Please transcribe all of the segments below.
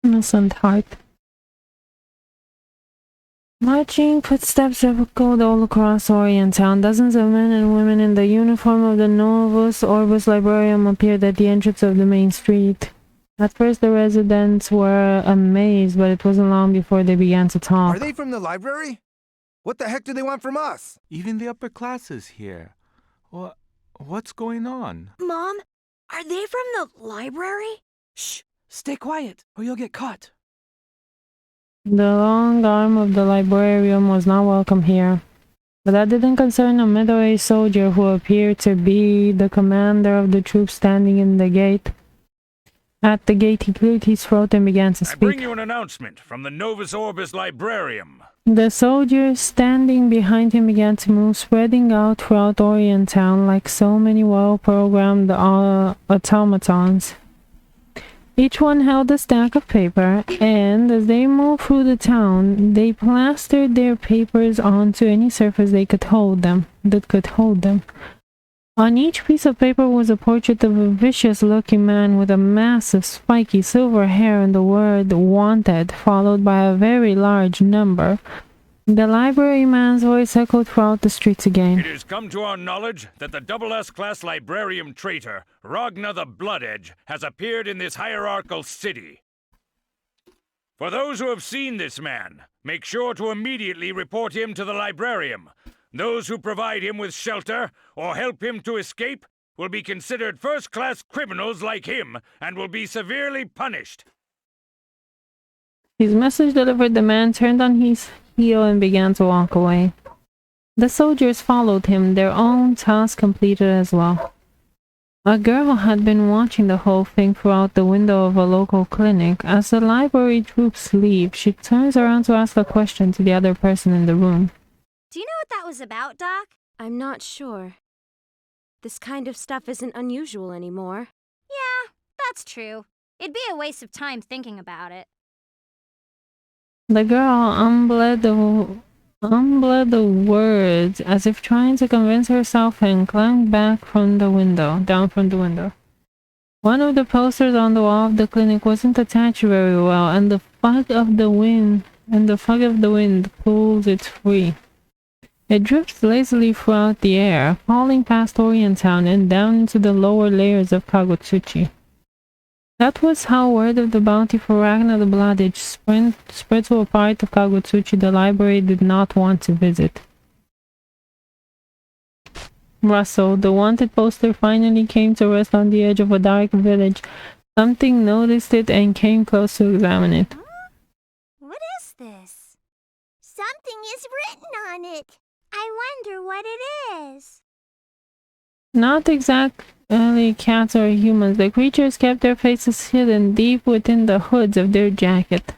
Innocent heart. Marching footsteps echoed all across Orient Town. Dozens of men and women in the uniform of the Novus Orbis Librarium appeared at the entrance of the main street. At first the residents were amazed, but it wasn't long before they began to talk. Are they from the library? What the heck do they want from us? Even the upper classes here. What's going on? Mom, are they from the library? Shh! Stay quiet, or you'll get caught. The long arm of the librarian was not welcome here. But that didn't concern a middle-aged soldier who appeared to be the commander of the troops standing in the gate. At the gate, he cleared his throat and began to speak. I bring you an announcement from the Novus Orbis Librarium. The soldiers standing behind him began to move, spreading out throughout Orient Town like so many well-programmed automatons. Each one held a stack of paper, and as they moved through the town, they plastered their papers onto any surface that could hold them. On each piece of paper was a portrait of a vicious-looking man with a massive spiky silver hair and the word "wanted," followed by a very large number. The libraryman's voice echoed throughout the streets again. It has come to our knowledge that the double S-class librarium traitor, Ragna the Blood Edge, has appeared in this hierarchical city. For those who have seen this man, make sure to immediately report him to the librarium. Those who provide him with shelter or help him to escape will be considered first-class criminals like him and will be severely punished. His message delivered, the man turned on his heel and began to walk away. The soldiers followed him, their own task completed as well. A girl had been watching the whole thing throughout the window of a local clinic. As the library troops leave, she turns around to ask a question to the other person in the room. Do you know what that was about, Doc? I'm not sure. This kind of stuff isn't unusual anymore. Yeah, that's true. It'd be a waste of time thinking about it. The girl unbled the words as if trying to convince herself and climbed down from the window. One of the posters on the wall of the clinic wasn't attached very well, and the fog of the wind pulls it free. It drifts lazily throughout the air, falling past Orient Town and down into the lower layers of Kagutsuchi. That was how word of the bounty for Ragna the Blood Edge spread to a part of Kagutsuchi the library did not want to visit. Russell, the wanted poster, finally came to rest on the edge of a dark village. Something noticed it and came close to examine it. Huh? What is this? Something is written on it. I wonder what it is. Not exactly cats or humans. The creatures kept their faces hidden deep within the hoods of their jacket.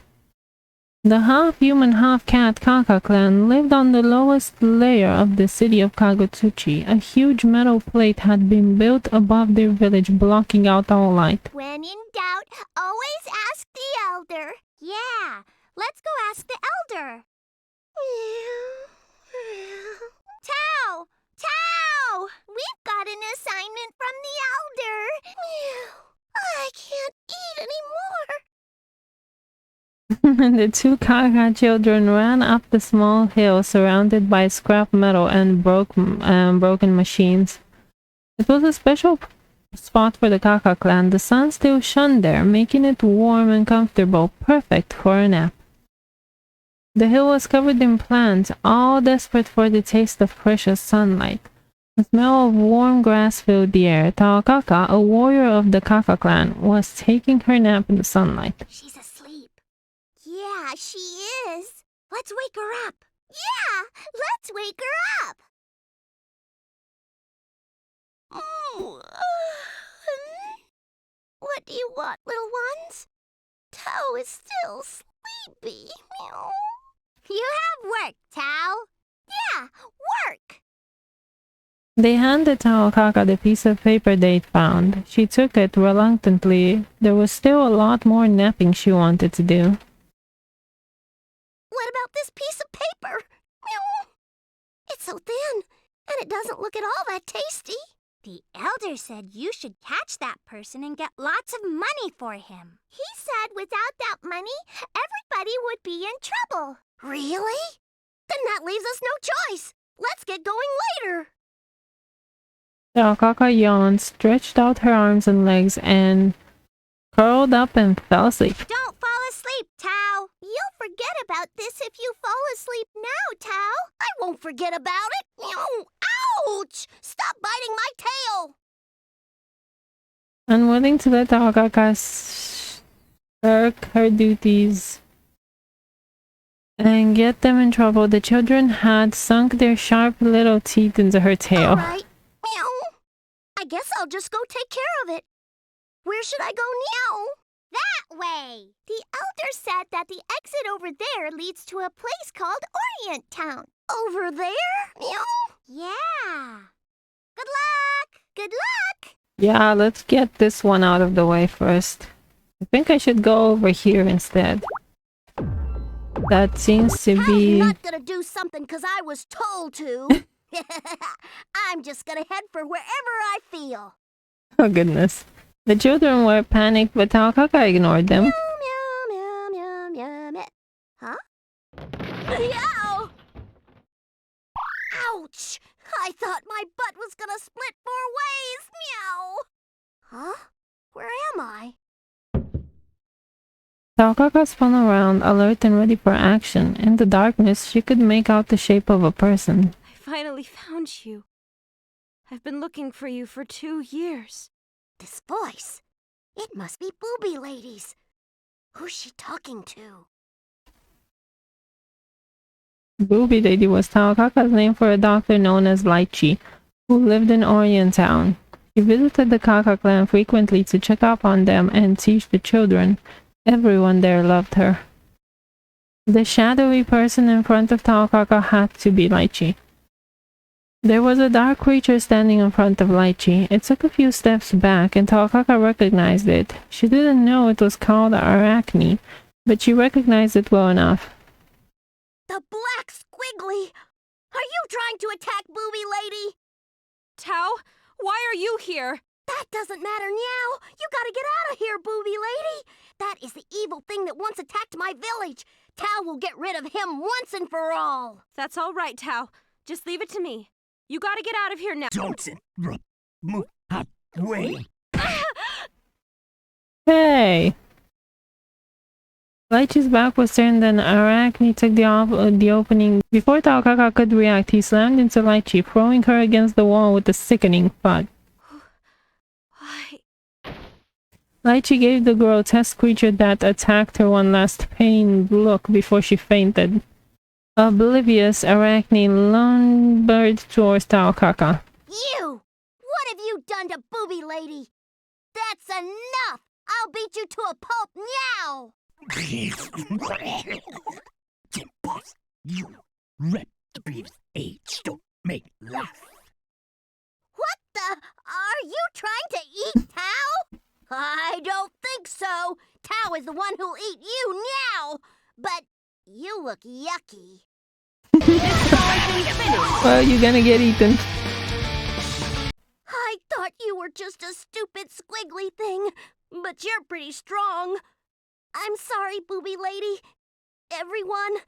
The half-human, half-cat Taokaka clan lived on the lowest layer of the city of Kagutsuchi. A huge metal plate had been built above their village, blocking out all light. When in doubt, always ask the elder. Yeah, let's go ask the elder. Tao! Tao! We've got an assignment from the elder. I can't eat anymore. The two Kaka children ran up the small hill surrounded by scrap metal and broken machines. It was a special spot for the Kaka clan. The sun still shone there, making it warm and comfortable, perfect for a nap. The hill was covered in plants, all desperate for the taste of precious sunlight. The smell of warm grass filled the air. Taokaka, a warrior of the Kaka clan, was taking her nap in the sunlight. She's asleep. Yeah, she is. Let's wake her up. Yeah, let's wake her up. What do you want, little ones? Tao is still sleepy. Meow. You have work, Tao. Yeah, work. They handed Taokaka the piece of paper they'd found. She took it reluctantly. There was still a lot more napping she wanted to do. What about this piece of paper? Meow. It's so thin, and it doesn't look at all that tasty. The elder said you should catch that person and get lots of money for him. He said without that money, everybody would be in trouble. Really? Then that leaves us no choice. Let's get going later. Taokaka yawned, stretched out her arms and legs, and curled up and fell asleep. Don't fall asleep, Tao. You'll forget about this if you fall asleep now, Tao. I won't forget about it. Ouch! Stop biting my tail. Unwilling to let Taokaka shirk her duties and get them in trouble, the children had sunk their sharp little teeth into her tail. All right. Meow. I guess I'll just go take care of it. Where should I go now? That way. The elder said that the exit over there leads to a place called Orient Town. Over there? Meow. Yeah. Good luck. Good luck. Yeah, let's get this one out of the way first. I think I should go over here instead. That seems to be... I'm not gonna do something because I was told to. I'm just gonna head for wherever I feel. Oh goodness. The children were panicked, but Taokaka ignored them. Meow, meow, meow, meow, meow. Huh? Meow! Ouch! I thought my butt was gonna split 4 ways. Meow! Huh? Where am I? Taokaka spun around, alert and ready for action. In the darkness, she could make out the shape of a person. I finally found you. I've been looking for you for 2 years. This voice. It must be Booby Lady's. Who's she talking to? Booby Lady was Taokaka's name for a doctor known as Lychee, who lived in Orient Town. She visited the Kaka clan frequently to check up on them and teach the children. Everyone there loved her. The shadowy person in front of Taokaka had to be Lychee. There was a dark creature standing in front of Lychee. It took a few steps back, and Taokaka recognized it. She didn't know it was called Arakune, but she recognized it well enough. The black squiggly! Are you trying to attack Booby Lady? Tao, why are you here? That doesn't matter now. You gotta get out of here, Booby Lady. That is the evil thing that once attacked my village. Tao will get rid of him once and for all. That's all right, Tao. Just leave it to me. You gotta get out of here now. Don't move away. Hey! Lychee's back was turned and Arakune took the opening. Before Taokaka could react, he slammed into Lychee, throwing her against the wall with a sickening thud. Lychee gave the grotesque creature that attacked her one last pained look before she fainted. Oblivious, Arakune lumbered towards Taokaka. You! What have you done to Booby Lady? That's enough! I'll beat you to a pulp now! Boss, you rep the age, don't make laugh. What the? Are you trying to eat Tao? I don't think so. Tao is the one who'll eat you now. But you look yucky. Well, you're gonna get eaten. I thought you were just a stupid squiggly thing, but you're pretty strong. I'm sorry, Booby Lady. Everyone,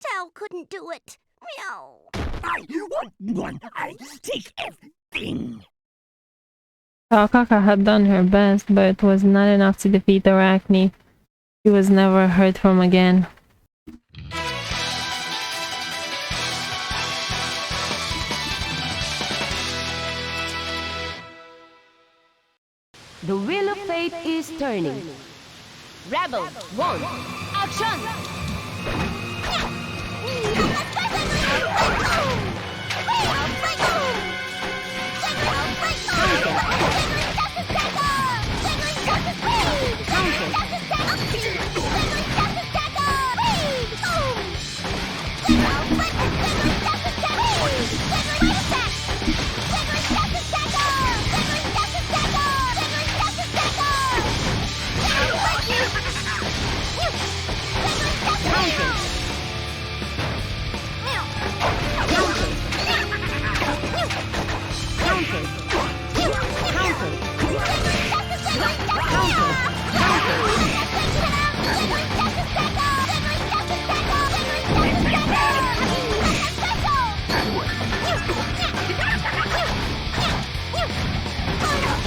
Tao couldn't do it. Meow. I want one. I take everything. Taokaka had done her best, but it was not enough to defeat Arakune. She was never heard from again. The wheel of fate is turning. Rebel 1, action!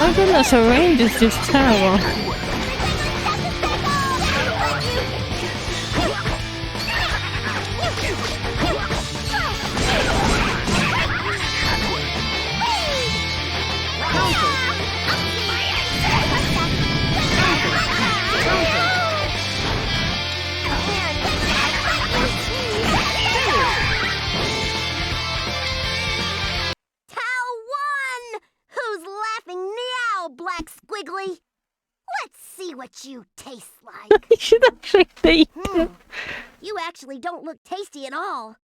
My goodness, her range is just terrible. What you taste like. You should actually taste it. You actually don't look tasty at all.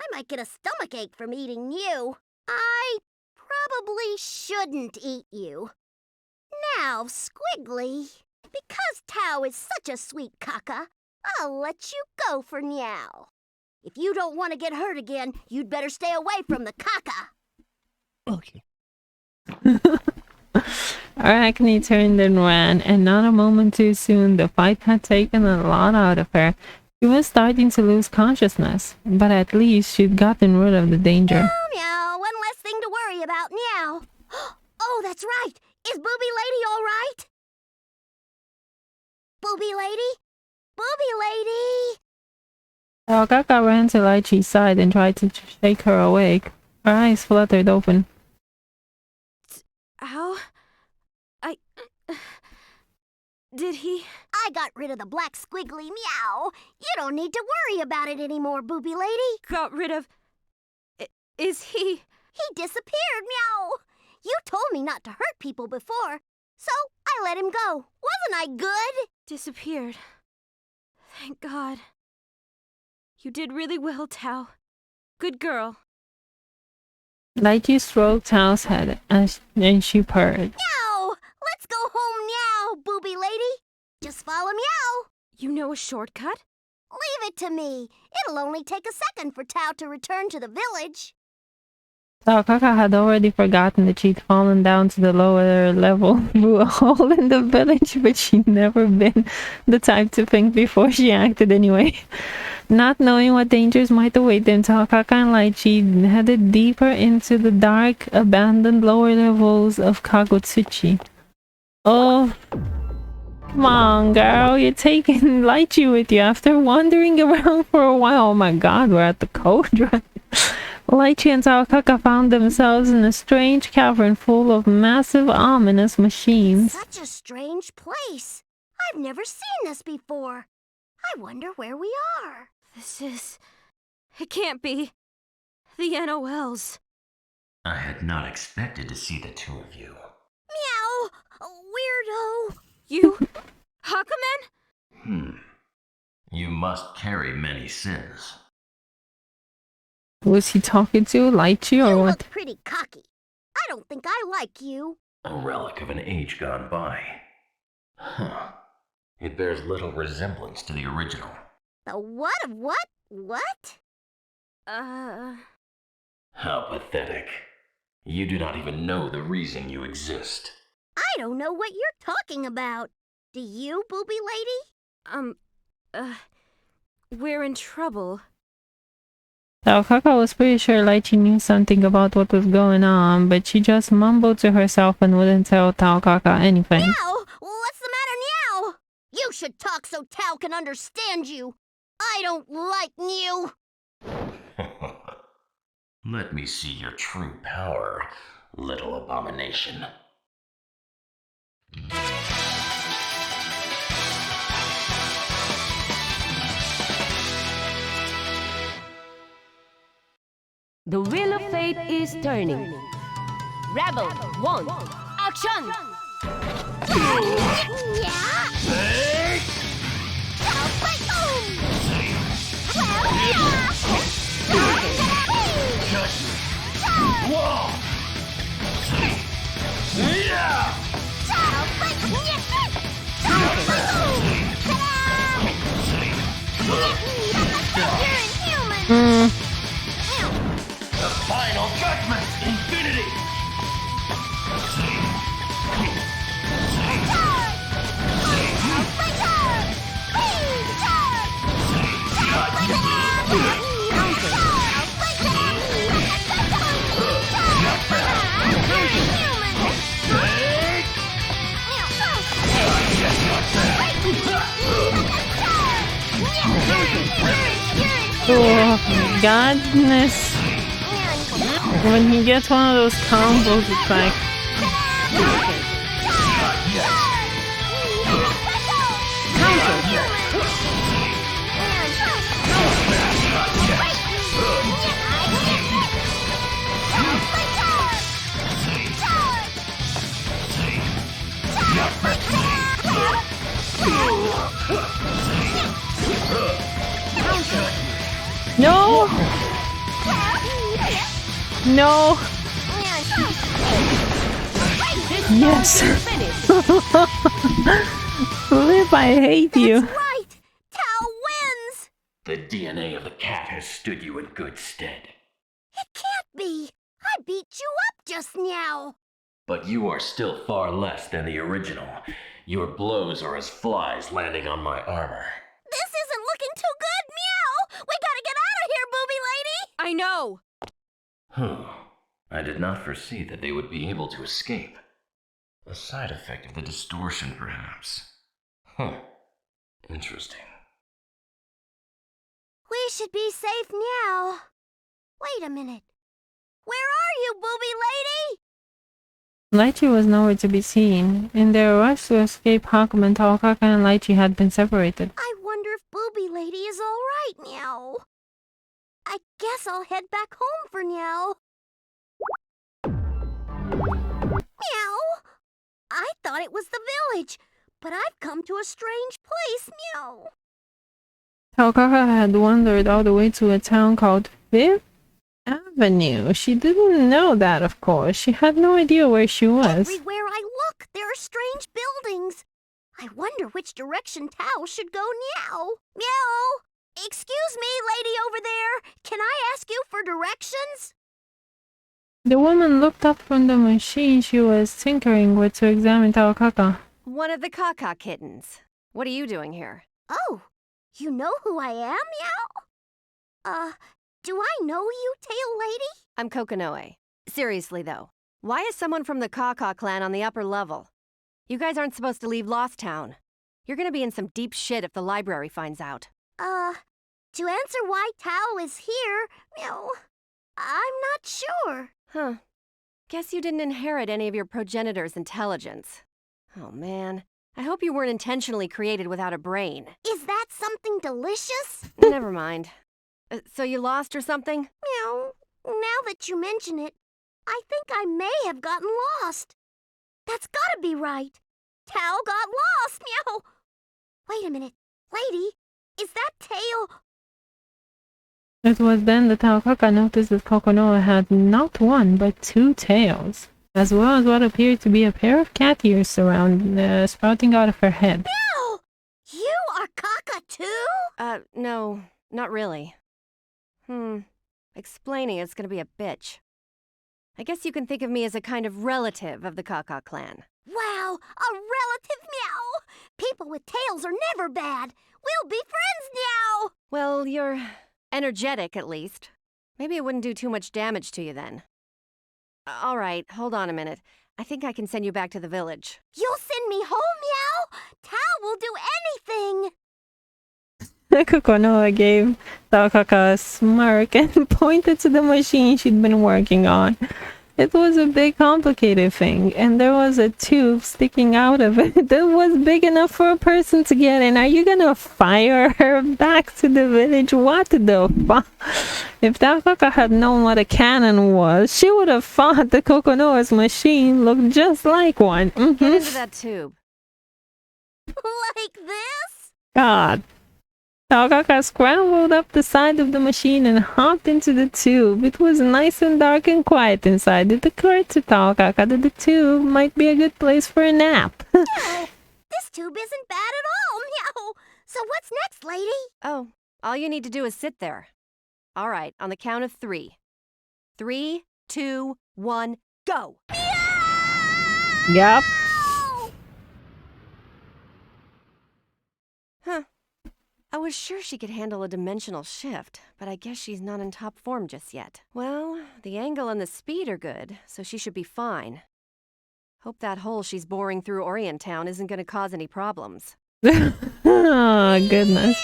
I might get a stomachache from eating you. I probably shouldn't eat you. Now, Squiggly, because Tao is such a sweet kaka, I'll let you go for now. If you don't want to get hurt again, you'd better stay away from the kaka. Okay. Arakune turned and ran, and not a moment too soon, the fight had taken a lot out of her. She was starting to lose consciousness, but at least she'd gotten rid of the danger. Meow, meow, one less thing to worry about now. Oh, that's right. Is Booby Lady all right? Booby Lady? Booby Lady! Taokaka ran to Lychee's side and tried to shake her awake. Her eyes fluttered open. How? Did he? I got rid of the black squiggly meow. You don't need to worry about it anymore, Booby Lady. Got rid of... Is he... He disappeared, meow. You told me not to hurt people before, so I let him go. Wasn't I good? Disappeared. Thank God. You did really well, Tao. Good girl. Lychee stroked Tao's head, and she purred. Meow! Let's go home now, Booby Lady. Just follow meow. You know a shortcut? Leave it to me. It'll only take a second for Tao to return to the village. Taokaka had already forgotten that she'd fallen down to the lower level through a hole in the village, but she'd never been the type to think before she acted anyway. Not knowing what dangers might await them, Taokaka and Lychee headed deeper into the dark, abandoned lower levels of Kagutsuchi. Oh, come on, girl, you're taking Lychee with you after wandering around for a while. Oh my god, we're at the cauldron. Lychee and Taokaka found themselves in a strange cavern full of massive, ominous machines. Such a strange place. I've never seen this before. I wonder where we are. This is... It can't be. The NOLs. I had not expected to see the two of you. Meow! Weirdo! You... Hakumen? You must carry many sins. Was he talking to Lychee or You what? look pretty cocky. I don't think I like you. A relic of an age gone by. Huh. It bears little resemblance to the original. The what of what? What? How pathetic. You do not even know the reason you exist. I don't know what you're talking about. Do you, Booby Lady? We're in trouble. Taokaka was pretty sure Lychee knew something about what was going on, but she just mumbled to herself and wouldn't tell Taokaka anything. Meow! What's the matter now? You should talk so Tao can understand you. I don't like you. Let me see your true power, little abomination. The wheel of fate is turning. Rebel 1, action! The final judgment, infinity! Oh, godness. When he gets one of those combos, it's like... No! No! Yes! Flip, I hate you. That's right! Tao wins! The DNA of the cat has stood you in good stead. It can't be! I beat you up just now! But you are still far less than the original. Your blows are as flies landing on my armor. This isn't looking too good, Meow! We gotta get out of here, booby lady! I know! I did not foresee that they would be able to escape. A side effect of the distortion, perhaps. Interesting. We should be safe now. Wait a minute. Where are you, booby lady? Lychee was nowhere to be seen. In their rush to escape, Hakumen, Taokaka, and Lychee had been separated. I wonder if booby lady is all right, Meow. I guess I'll head back home for now. Meow! I thought it was the village, but I've come to a strange place, Meow. Taokaka had wandered all the way to a town called Fifth Avenue. She didn't know that, of course. She had no idea where she was. Everywhere I look, there are strange buildings. I wonder which direction Tao should go now. Meow! Excuse me, lady over there. Can I ask you for directions? The woman looked up from the machine she was tinkering with to examine Taokaka. One of the Kaka kittens. What are you doing here? Oh, you know who I am, Meow? Do I know you, Tail Lady? I'm Kokonoe. Seriously, though, why is someone from the Kaka clan on the upper level? You guys aren't supposed to leave Lost Town. You're gonna be in some deep shit if the library finds out. To answer why Tao is here, Meow, I'm not sure. Huh. Guess you didn't inherit any of your progenitor's intelligence. Oh, man. I hope you weren't intentionally created without a brain. Is that something delicious? Never mind. So you lost or something? Meow, now that you mention it, I think I may have gotten lost. That's gotta be right. Tao got lost, Meow. Wait a minute. Lady, is that Tail... It was then that Taokaka noticed that Kokonoe had not one but two tails, as well as what appeared to be a pair of cat ears sprouting out of her head. Meow! You are Kaka too? No, not really. Explaining it's gonna be a bitch. I guess you can think of me as a kind of relative of the Kaka clan. Wow, a relative, Meow! People with tails are never bad. We'll be friends now! Well, you're energetic, at least. Maybe it wouldn't do too much damage to you then. All right, hold on a minute. I think I can send you back to the village. You'll send me home, Meow? Tao will do anything! Kokonoe gave Taokaka a smirk and pointed to the machine she'd been working on. It was a big, complicated thing, and there was a tube sticking out of it that was big enough for a person to get in. Are you gonna fire her back to the village? What the fuck? If Taokaka had known what a cannon was, she would have thought the Kokonoe's machine looked just like one. Get into that tube. Like this? God. Taokaka scrambled up the side of the machine and hopped into the tube. It was nice and dark and quiet inside. It occurred to Taokaka that the tube might be a good place for a nap. This tube isn't bad at all, Meow. So what's next, lady? Oh, all you need to do is sit there. All right, on the count of 3. 3, 2, 1, go! Yep. Huh. I was sure she could handle a dimensional shift, but I guess she's not in top form just yet. Well, the angle and the speed are good, so she should be fine. Hope that hole she's boring through Orient Town isn't going to cause any problems. Oh, goodness.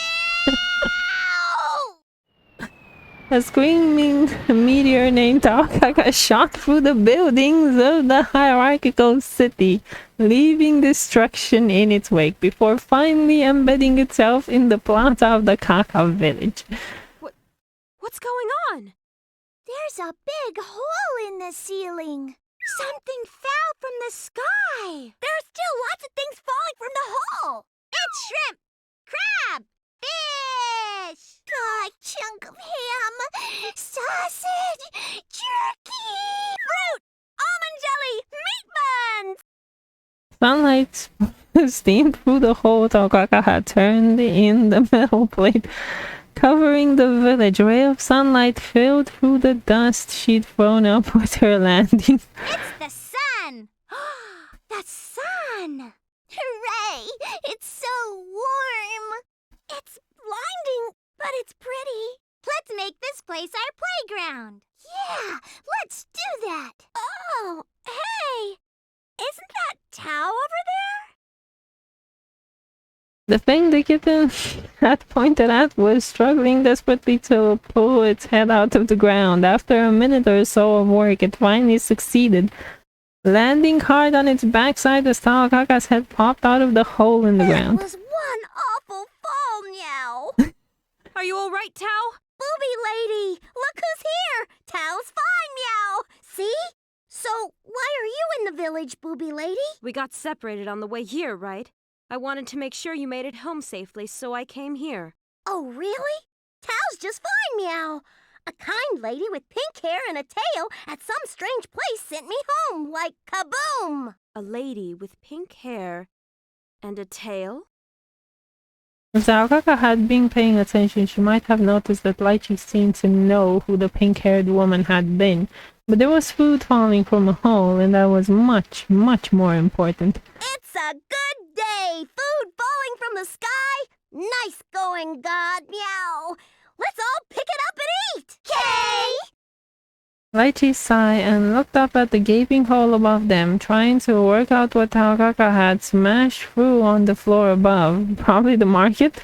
A screaming meteor named Taokaka shot through the buildings of the hierarchical city, leaving destruction in its wake before finally embedding itself in the plaza of the Kaka village. What's going on? There's a big hole in the ceiling. Something fell from the sky. There are still lots of things falling from the hole. It's shrimp, crab, fish, a chunk of ham, sausage, jerky, fruit, almond jelly, meat buns. Sunlight steamed through the hole Taokaka had turned in the metal plate, covering the village. A ray of sunlight filled through the dust she'd thrown up with her landing. It's the sun! The sun! Hooray! It's so warm! It's blinding, but it's pretty. Let's make this place our playground. Yeah, let's do that. Oh, hey! Isn't that Tao over there? The thing the kitten had pointed at was struggling desperately to pull its head out of the ground. After a minute or so of work, it finally succeeded, landing hard on its backside as Taokaka's head popped out of the hole in the ground. That was one awful fall, meow. Are you all right, Tao? Booby lady, look who's here. Tao's fine, meow. See? So, why are you in the village, Booby lady? We got separated on the way here, right? I wanted to make sure you made it home safely, so I came here. Oh, really? Tao's just fine, meow. A kind lady with pink hair and a tail at some strange place sent me home, like kaboom! A lady with pink hair and a tail? If Taokaka had been paying attention, she might have noticed that Lychee seemed to know who the pink-haired woman had been. But there was food falling from a hole, and that was much, much more important. It's a good day! Food falling from the sky! Nice going, God, meow! Let's all pick it up and eat! Kay! Lychee sighed and looked up at the gaping hole above them, trying to work out what Taokaka had smashed through on the floor above. Probably the market?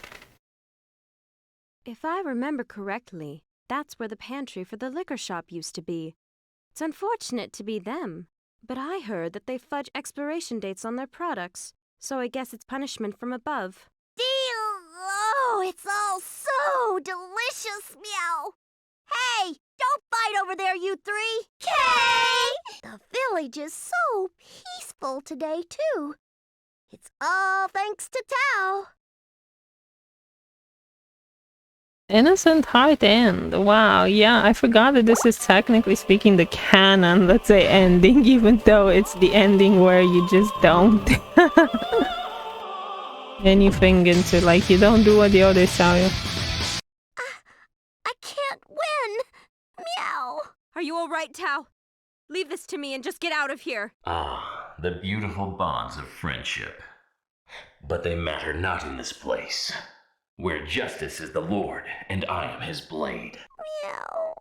If I remember correctly, that's where the pantry for the liquor shop used to be. It's unfortunate to be them, but I heard that they fudge expiration dates on their products, so I guess it's punishment from above. Oh, it's all so delicious, meow! Hey, don't fight over there, you three! Kay! The village is so peaceful today, too. It's all thanks to Tao. Innocent Heart End. Wow, yeah, I forgot that this is technically speaking the canon, let's say, ending, even though it's the ending where you just don't anything into, like, you don't do what the others tell you. I can't win. Meow. Are you all right, Tao? Leave this to me and just get out of here. Ah, the beautiful bonds of friendship. But they matter not in this place, where justice is the Lord and I am his blade. Meow.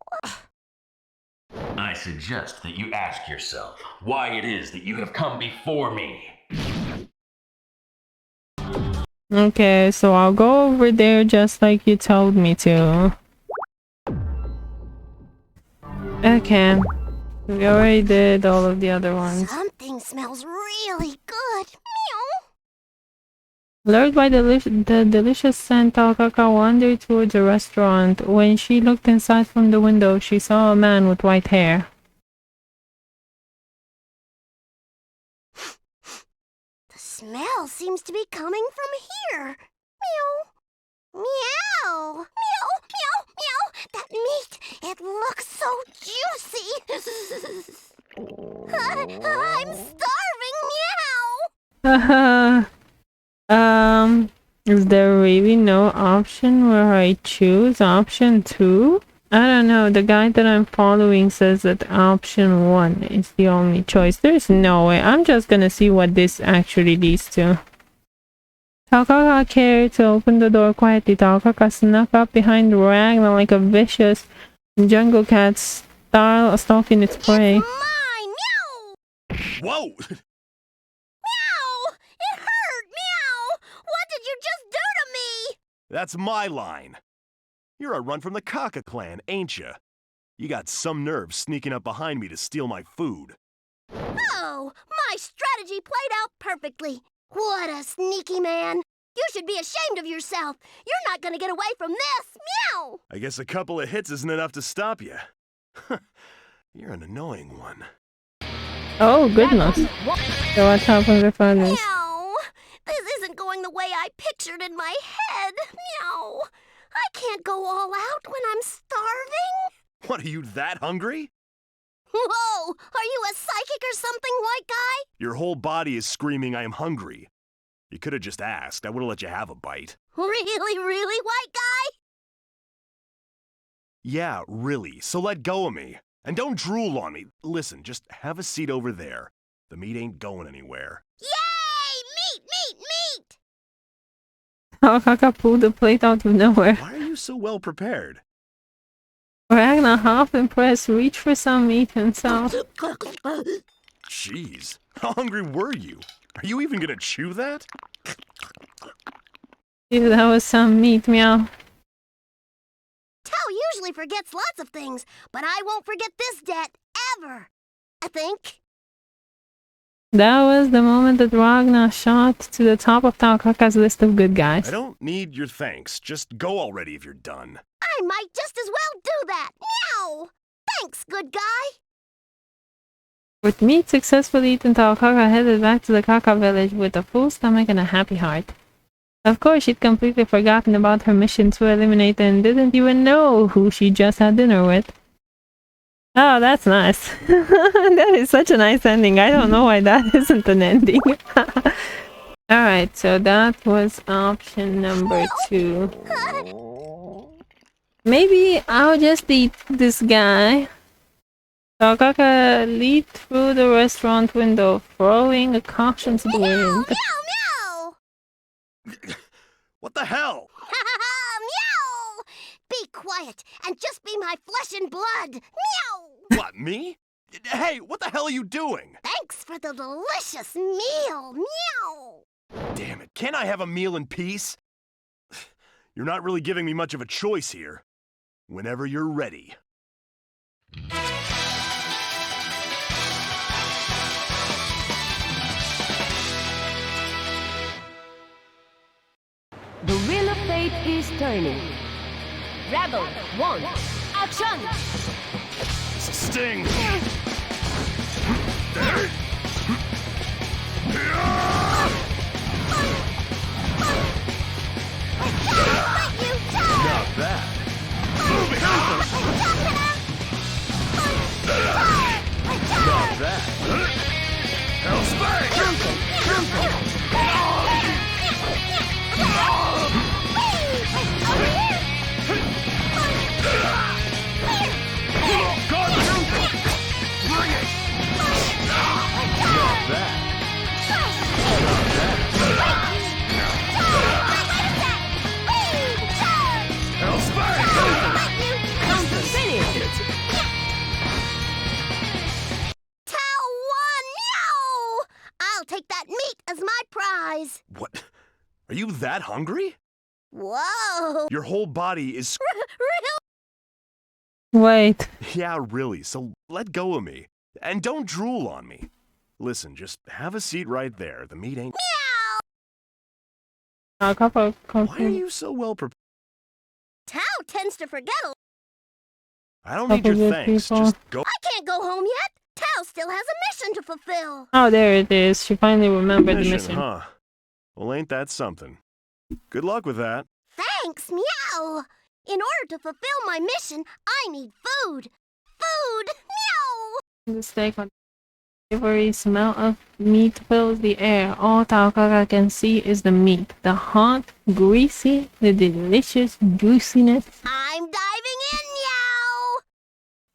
I suggest that you ask yourself why it is that you have come before me. Okay, so I'll go over there just like you told me to. Okay. We already did all of the other ones. Something smells really good. Meow. Lured by the delicious scent, Taokaka wandered towards a restaurant. When she looked inside from the window, she saw a man with white hair. The smell seems to be coming from here. Meow. Meow. Meow. Meow. Meow. That meat, it looks so juicy. I'm starving. Meow. Is there really no option where I choose option 2? I don't know, the guy that I'm following says that option 1 is the only choice. There's no way. I'm just gonna see what this actually leads to. Taokaka cared to open the door quietly. Taokaka snuck up behind Ragna like a vicious jungle cat stalking its prey. It's mine. Meow. Whoa! Meow. It hurt. 'Meow! What did you just do to me? That's my line. You're a run from the Kaka clan, ain't ya? You got some nerve sneaking up behind me to steal my food. Oh, my strategy played out perfectly. What a sneaky man. You should be ashamed of yourself. You're not gonna get away from this. Meow! I guess a couple of hits isn't enough to stop you. You're an annoying one. Oh, goodness. So what happens if I lose? Meow! This isn't going the way I pictured in my head. Meow! I can't go all out when I'm starving. What, are you that hungry? Whoa! Are you a psychic or something, white guy? Your whole body is screaming I am hungry. You could have just asked. I would have let you have a bite. Really, really, white guy? Yeah, really. So let go of me. And don't drool on me. Listen, just have a seat over there. The meat ain't going anywhere. Yay! Meat, meat, meat! Taokaka pulled the plate out of nowhere. Why are you so well prepared? Ragna, half impressed, reached for some meat himself. Jeez, how hungry were you? Are you even gonna chew that? Ew, that was some meat, meow. Tao usually forgets lots of things, but I won't forget this debt, ever. I think. That was the moment that Ragna shot to the top of Taokaka's list of good guys. I don't need your thanks. Just go already if you're done. I might just as well do that. Meow! Thanks, good guy. With meat successfully eaten, Taokaka headed back to the Kaka village with a full stomach and a happy heart. Of course, she'd completely forgotten about her mission to eliminate and didn't even know who she just had dinner with. Oh, that's nice. That is such a nice ending. I don't know why that isn't an ending. Alright, so that was option number 2. Maybe I'll just eat this guy. Taokaka leaped through the restaurant window, throwing a caution to the wind. Meow, meow! What the hell? Meow! Be quiet and just be my flesh and blood. Meow! What, me? Hey, what the hell are you doing? Thanks for the delicious meal. Meow! Damn it, can't I have a meal in peace? You're not really giving me much of a choice here. Whenever you're ready. The wheel of fate is turning. Rebel 1, action! Sting! Not bad. Not bad. Hellspike! Bring it! Not bad. Tao won! Meow! I'll take that meat as my prize. What? Are you that hungry? Whoa! Your whole body is... Wait. Yeah, really, so let go of me. And don't drool on me. Listen, just have a seat right there. The meat ain't... A couple Why are you so well prepared? Tao tends to forget a lot. I don't need your thanks. Just go... I can't go home yet. Tao still has a mission to fulfill. Oh, there it is. She finally remembered the mission. Huh? Well, ain't that something? Good luck with that. Thanks, meow. In order to fulfill my mission, I need food. Food, meow. The steak on the savory smell of meat fills the air. All Taokaka can see is the meat. The hot, greasy, the delicious juiciness. I'm diving in, meow.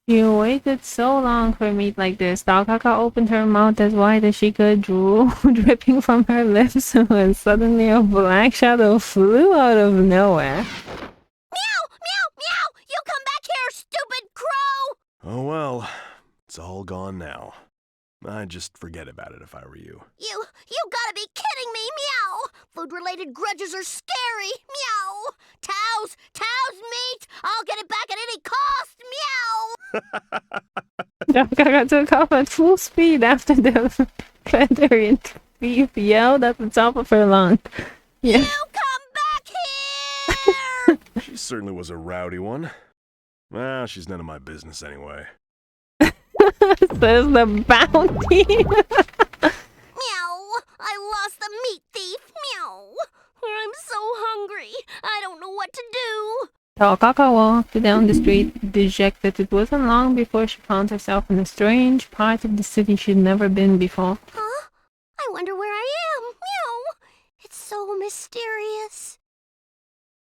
She waited so long for meat like this. Taokaka opened her mouth as wide as she could, drool dripping from her lips, when suddenly a black shadow flew out of nowhere. Meow, meow, meow. You come back here, stupid crow. Oh well, it's all gone now. I'd just forget about it if I were you. You gotta be kidding me, meow. Food-related grudges are scary, meow. Tao's lose meat, I'll get it back at any cost. Meow! Taokaka took off at full speed after the veteran thief yelled at the top of her lungs. Yeah. You come back here! She certainly was a rowdy one. Well, she's none of my business anyway. Says the bounty. Meow! I lost the meat thief. Meow! I'm so hungry. I don't know what to do. Taokaka walked down the street, dejected. It wasn't long before she found herself in a strange part of the city she'd never been before. Huh? I wonder where I am. Meow! It's so mysterious.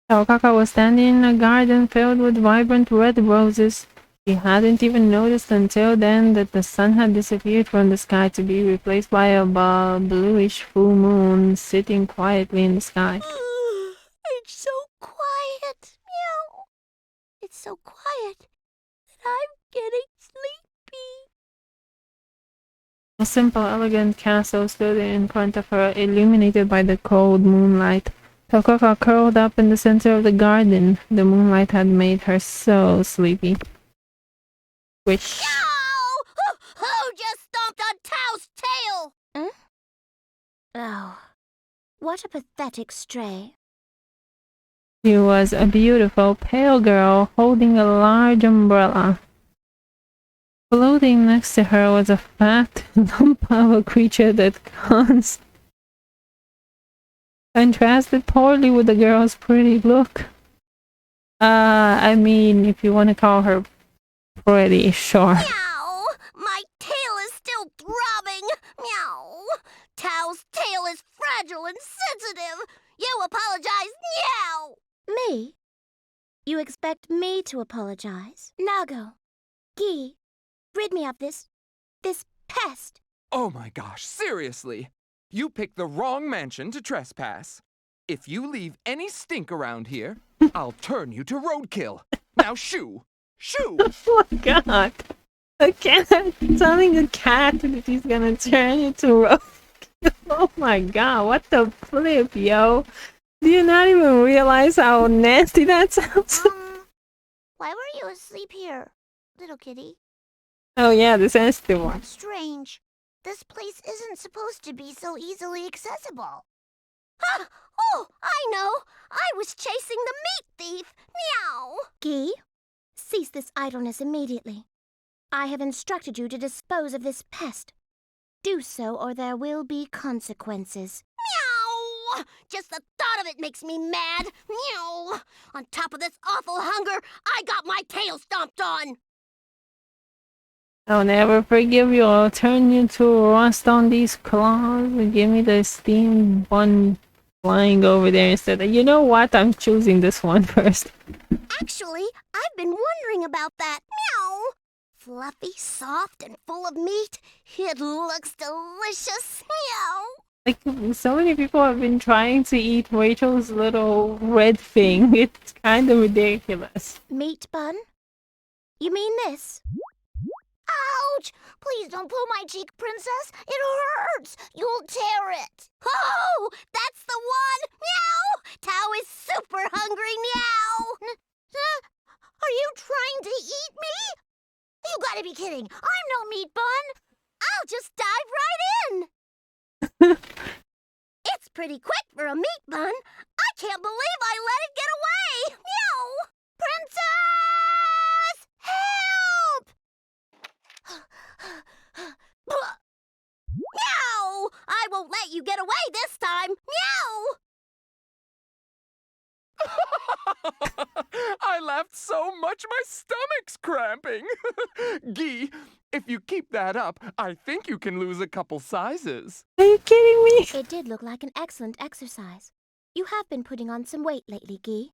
Taokaka was standing in a garden filled with vibrant red roses. She hadn't even noticed until then that the sun had disappeared from the sky to be replaced by a bluish full moon sitting quietly in the sky. It's so quiet. Meow! It's so quiet that I'm getting sleepy. A simple, elegant castle stood in front of her, illuminated by the cold moonlight. Taokaka curled up in the center of the garden. The moonlight had made her so sleepy. Which... Meow! Who just stomped on Tao's tail? Oh, what a pathetic stray. She was a beautiful, pale girl holding a large umbrella. Floating next to her was a fat lump of a creature that contrasted poorly with the girl's pretty look. I mean, if you want to call her pretty, sure. Meow! My tail is still throbbing. Meow! Tao's tail is fragile and sensitive. You apologize. Meow! Me? You expect me to apologize? Nago, Gi, rid me of this pest. Oh my gosh, seriously! You picked the wrong mansion to trespass. If you leave any stink around here, I'll turn you to roadkill. Now shoo! Shoo! Oh my god! A cat telling a cat that he's gonna turn you to roadkill. Oh my god, what the flip, yo! Do you not even realize how nasty that sounds? Why were you asleep here, little kitty? Oh yeah, the sensitive one. Strange. This place isn't supposed to be so easily accessible. Ah! Oh, I know! I was chasing the meat thief! Meow! Gi, cease this idleness immediately. I have instructed you to dispose of this pest. Do so, or there will be consequences. Meow! Just the thought of it makes me mad! Meow! On top of this awful hunger, I got my tail stomped on! I'll never forgive you. I'll turn you to rust on these claws and give me the steamed bun flying over there instead. You know what? I'm choosing this one first. Actually, I've been wondering about that. Meow! Fluffy, soft, and full of meat. It looks delicious. Meow! Like, so many people have been trying to eat Rachel's little red thing. It's kind of ridiculous. Meat bun? You mean this? Ouch! Please don't pull my cheek, princess. It hurts. You'll tear it. Oh, that's the one. Meow! Tao is super hungry. Meow! Are you trying to eat me? You gotta be kidding. I'm no meat bun. I'll just dive right in. It's pretty quick for a meat bun. I can't believe I let it get away. Meow! Princess! Help! Meow! I won't let you get away this time! Meow! I laughed so much my stomach's cramping. Gi, if you keep that up, I think you can lose a couple sizes. Are you kidding me? It did look like an excellent exercise. You have been putting on some weight lately, Gi.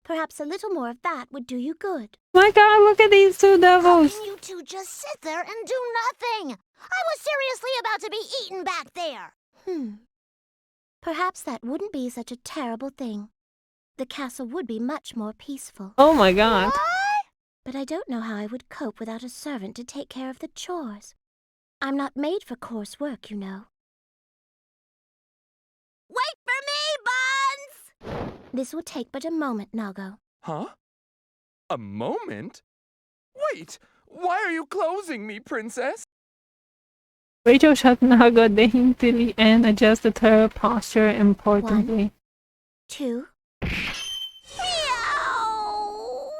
Perhaps a little more of that would do you good. My god, look at these two devils! How can you two just sit there and do nothing? I was seriously about to be eaten back there. Perhaps that wouldn't be such a terrible thing. The castle would be much more peaceful. Oh my god. What? But I don't know how I would cope without a servant to take care of the chores. I'm not made for coarse work, you know. Wait for me, Buns! This will take but a moment, Nago. Huh? A moment? Wait! Why are you closing me, princess? Rachel shut Naga daintily and adjusted her posture importantly. 1, 2. Meow!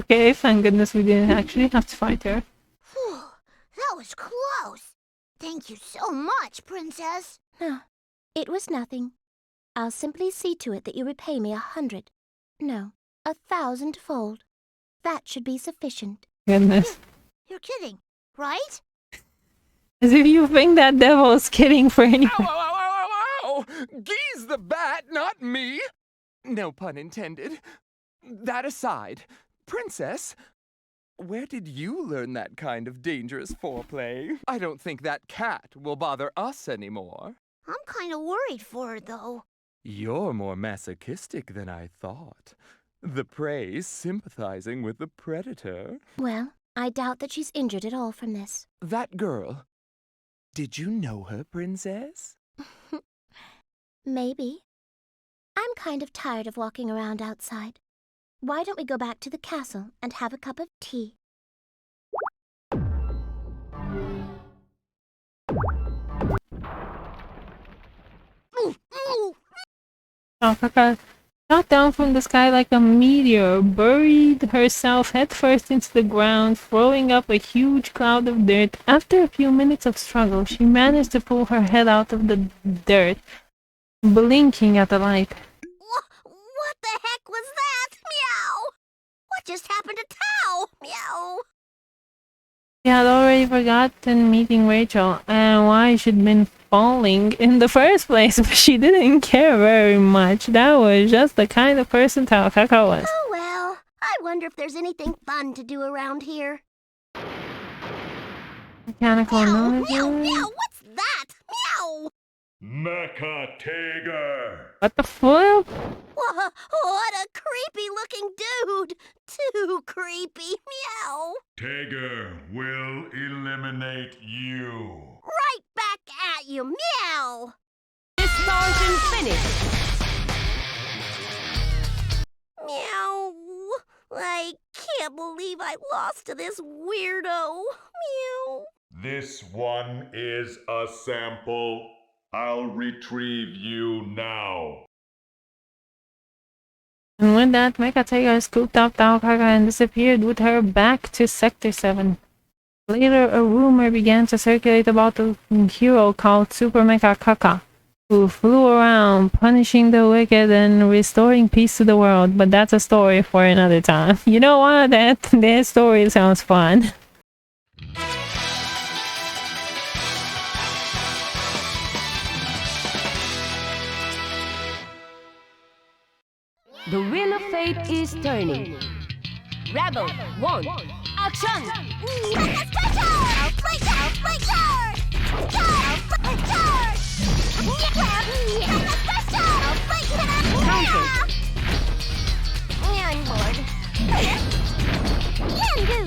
Okay, thank goodness we didn't actually have to fight her. Whew, that was close. Thank you so much, princess. No, it was nothing. I'll simply see to it that you repay me 100. No, 1,000-fold. That should be sufficient. Goodness. You're kidding, right? As if you think that devil is kidding for anyone. Ow, ow, ow, ow, ow! Gee's the bat, not me! No pun intended. That aside, princess, where did you learn that kind of dangerous foreplay? I don't think that cat will bother us anymore. I'm kind of worried for her, though. You're more masochistic than I thought. The prey sympathizing with the predator. Well, I doubt that she's injured at all from this. That girl. Did you know her, princess? Maybe. I'm kind of tired of walking around outside. Why don't we go back to the castle and have a cup of tea? Taokaka shot down from the sky like a meteor, buried herself headfirst into the ground, throwing up a huge cloud of dirt. After a few minutes of struggle, she managed to pull her head out of the dirt, blinking at the light. What the heck was that? Meow! What just happened to Tao? Meow! She had already forgotten meeting Rachel and why she'd been falling in the first place, but she didn't care very much. That was just the kind of person Taokaka was. Oh well, I wonder if there's anything fun to do around here. Mechanical noise. Meow, meow, what's that? Meow! Meka-Tager! What the flip? What a creepy-looking dude! Too creepy, meow! Tager will eliminate you. Right back at you, meow! Distortion finished! Meow! I can't believe I lost to this weirdo. Meow! This one is a sample. I'll retrieve you now. And with that, Meka-Tager scooped up Taokaka and disappeared with her back to Sector 7. Later, a rumor began to circulate about a hero called Super Meka-Kaka, who flew around punishing the wicked and restoring peace to the world, but that's a story for another time. You know what? That story sounds fun. The wheel of fate is turning. Rebel 1, action! I'm bored. Can do!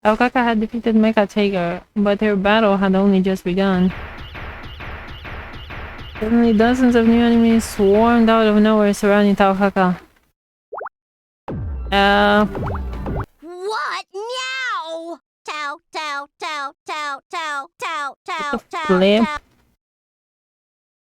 Taokaka had defeated Meka-Tager, but her battle had only just begun. Suddenly, dozens of new enemies swarmed out of nowhere surrounding Taokaka. What? Meow! Tao, tao, tao, tao, tao, tao, tao, tao, Flip. tao.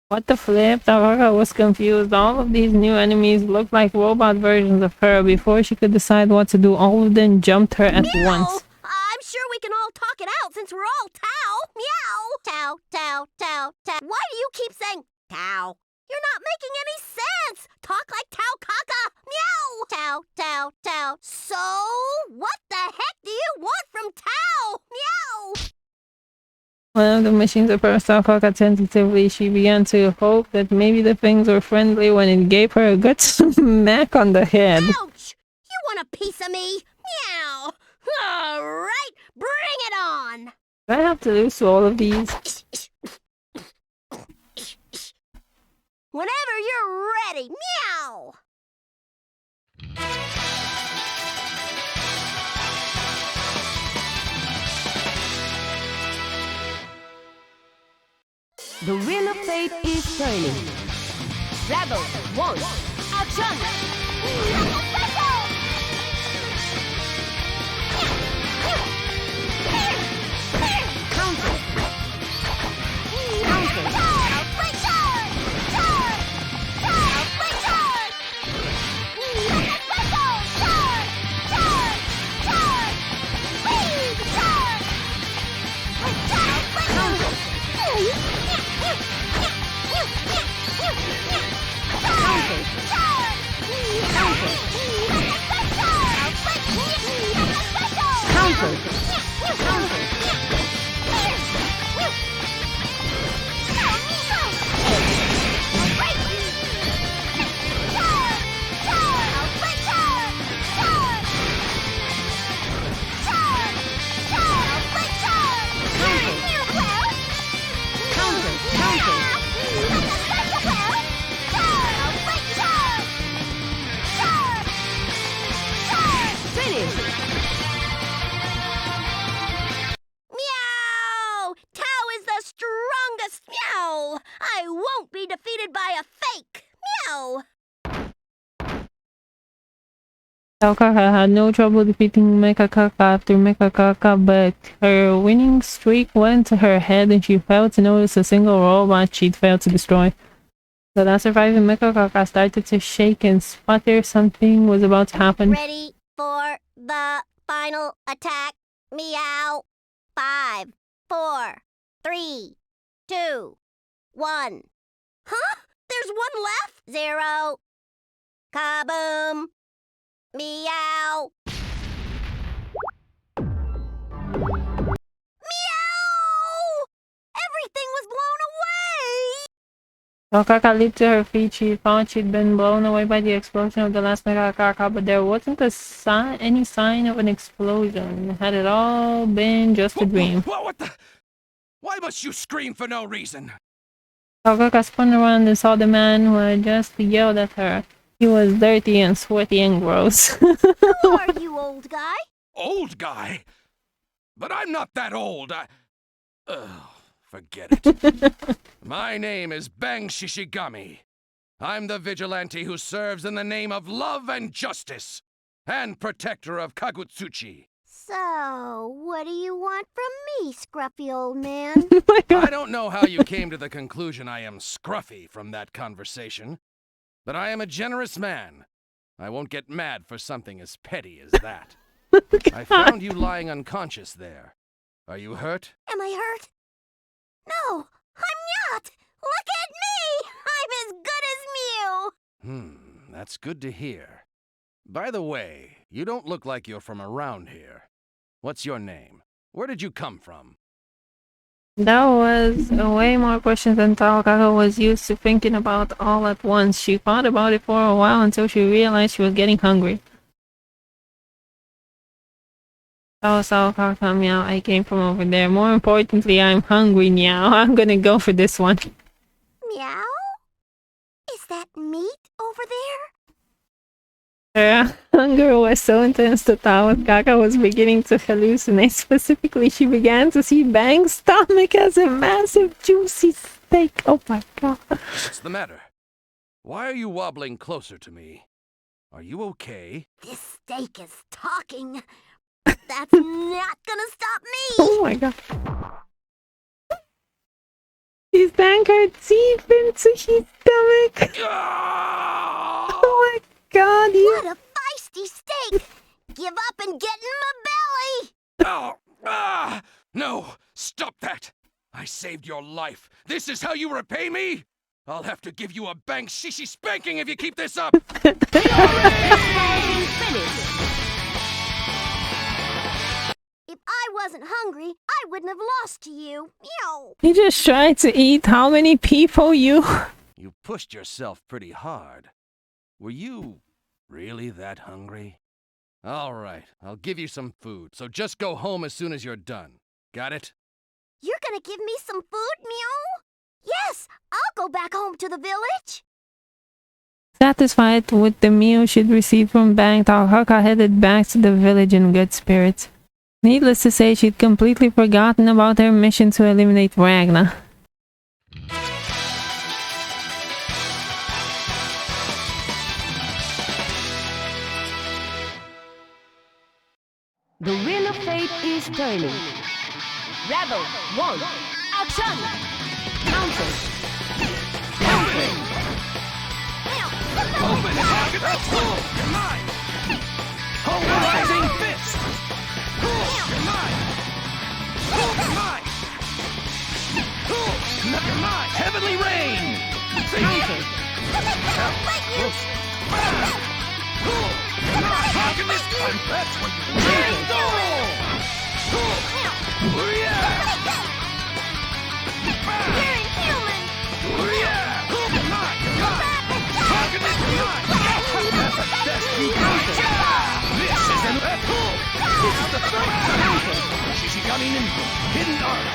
What the flip? Taokaka was confused. All of these new enemies looked like robot versions of her. Before she could decide what to do, all of them jumped her at once. I'm sure we we can all talk it out since we're all Tao. Meow. Tao, Tao, Tao, Tao. Why do you keep saying Tao? You're not making any sense. Talk like Taokaka. Meow. Tao, Tao, Tao. So, what the heck do you want from Tao? Meow. One of the machines approached Taokaka tentatively. She began to hope that maybe the things were friendly when it gave her a good smack on the head. Ouch! You want a piece of me? Meow. All right, bring it on. Do I have to lose to all of these? Whenever you're ready. Meow. The wheel of fate is turning. Rebel 1, action! Counter! Meow! Tao is the strongest. Meow! I won't be defeated by a fake. Meow! Taokaka had no trouble defeating Meka-Tager after Meka-Tager, but her winning streak went to her head and she failed to notice a single robot she'd failed to destroy. The last surviving Meka-Tager started to shake and sputter something was about to happen. Ready for the final attack. Meow. 5, 4, 3, 2, 1. Huh? There's one left? 0. Kaboom. Meow. Meow! Everything was blown away! Taokaka leaped to her feet. She thought she'd been blown away by the explosion of the last Meka-Tager, but there wasn't any sign of an explosion. Had it all been just a dream? What the? Why must you scream for no reason? Taokaka spun around and saw the man who had just yelled at her. He was dirty and sweaty and gross. Who are you, old guy? Old guy? But I'm not that old. Forget it. My name is Bang Shishigami. I'm the vigilante who serves in the name of love and justice, and protector of Kagutsuchi. So, what do you want from me, scruffy old man? I don't know how you came to the conclusion I am scruffy from that conversation, but I am a generous man. I won't get mad for something as petty as that. I found you lying unconscious there. Are you hurt? Am I hurt? No, I'm not! Look at me! I'm as good as Mew! That's good to hear. By the way, you don't look like you're from around here. What's your name? Where did you come from? That was way more questions than Taokaka was used to thinking about all at once. She thought about it for a while until she realized she was getting hungry. Oh, Taokaka, meow, I came from over there. More importantly, I'm hungry, meow. I'm gonna go for this one. Meow? Is that meat over there? Her hunger was so intense that Taokaka was beginning to hallucinate. Specifically, she began to see Bang's stomach as a massive, juicy steak. Oh my god. What's the matter? Why are you wobbling closer to me? Are you okay? This steak is talking. That's not gonna stop me! Oh my god. She sank her teeth into his stomach. Oh my god, What a feisty steak! Give up and get in my belly! No! Stop that! I saved your life. This is how you repay me? I'll have to give you a bang shishi spanking if you keep this up! If I wasn't hungry, I wouldn't have lost to you. Meow. You just tried to eat how many people you... You pushed yourself pretty hard. Were you really that hungry? All right, I'll give you some food, so just go home as soon as you're done. Got it? You're gonna give me some food, Meow? Yes, I'll go back home to the village. Satisfied with the meal she'd received from Bang, Taokaka headed back to the village in good spirits. Needless to say, she'd completely forgotten about her mission to eliminate Ragna. The wheel of fate is turning. Rebel 1, action! Counter. Open it! You're mine! Polarizing fist! You're mine! You're mine! You're mine! Heavenly rain! How can this time? That's what you want! Hidden art.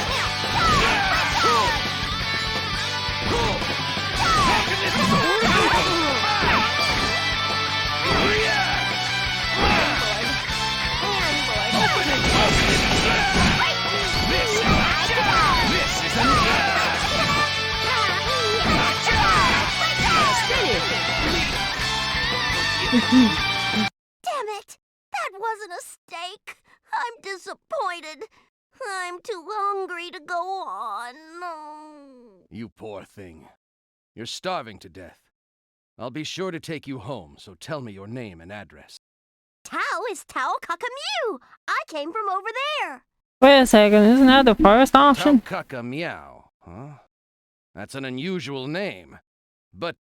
Damn it! That wasn't a steak. I'm disappointed. I'm too hungry to go on. You poor thing. You're starving to death. I'll be sure to take you home, so tell me your name and address. Tao is Taokaka Mew. I came from over there. Wait a second, isn't that the first option? Taokaka Meow, huh? That's an unusual name. But,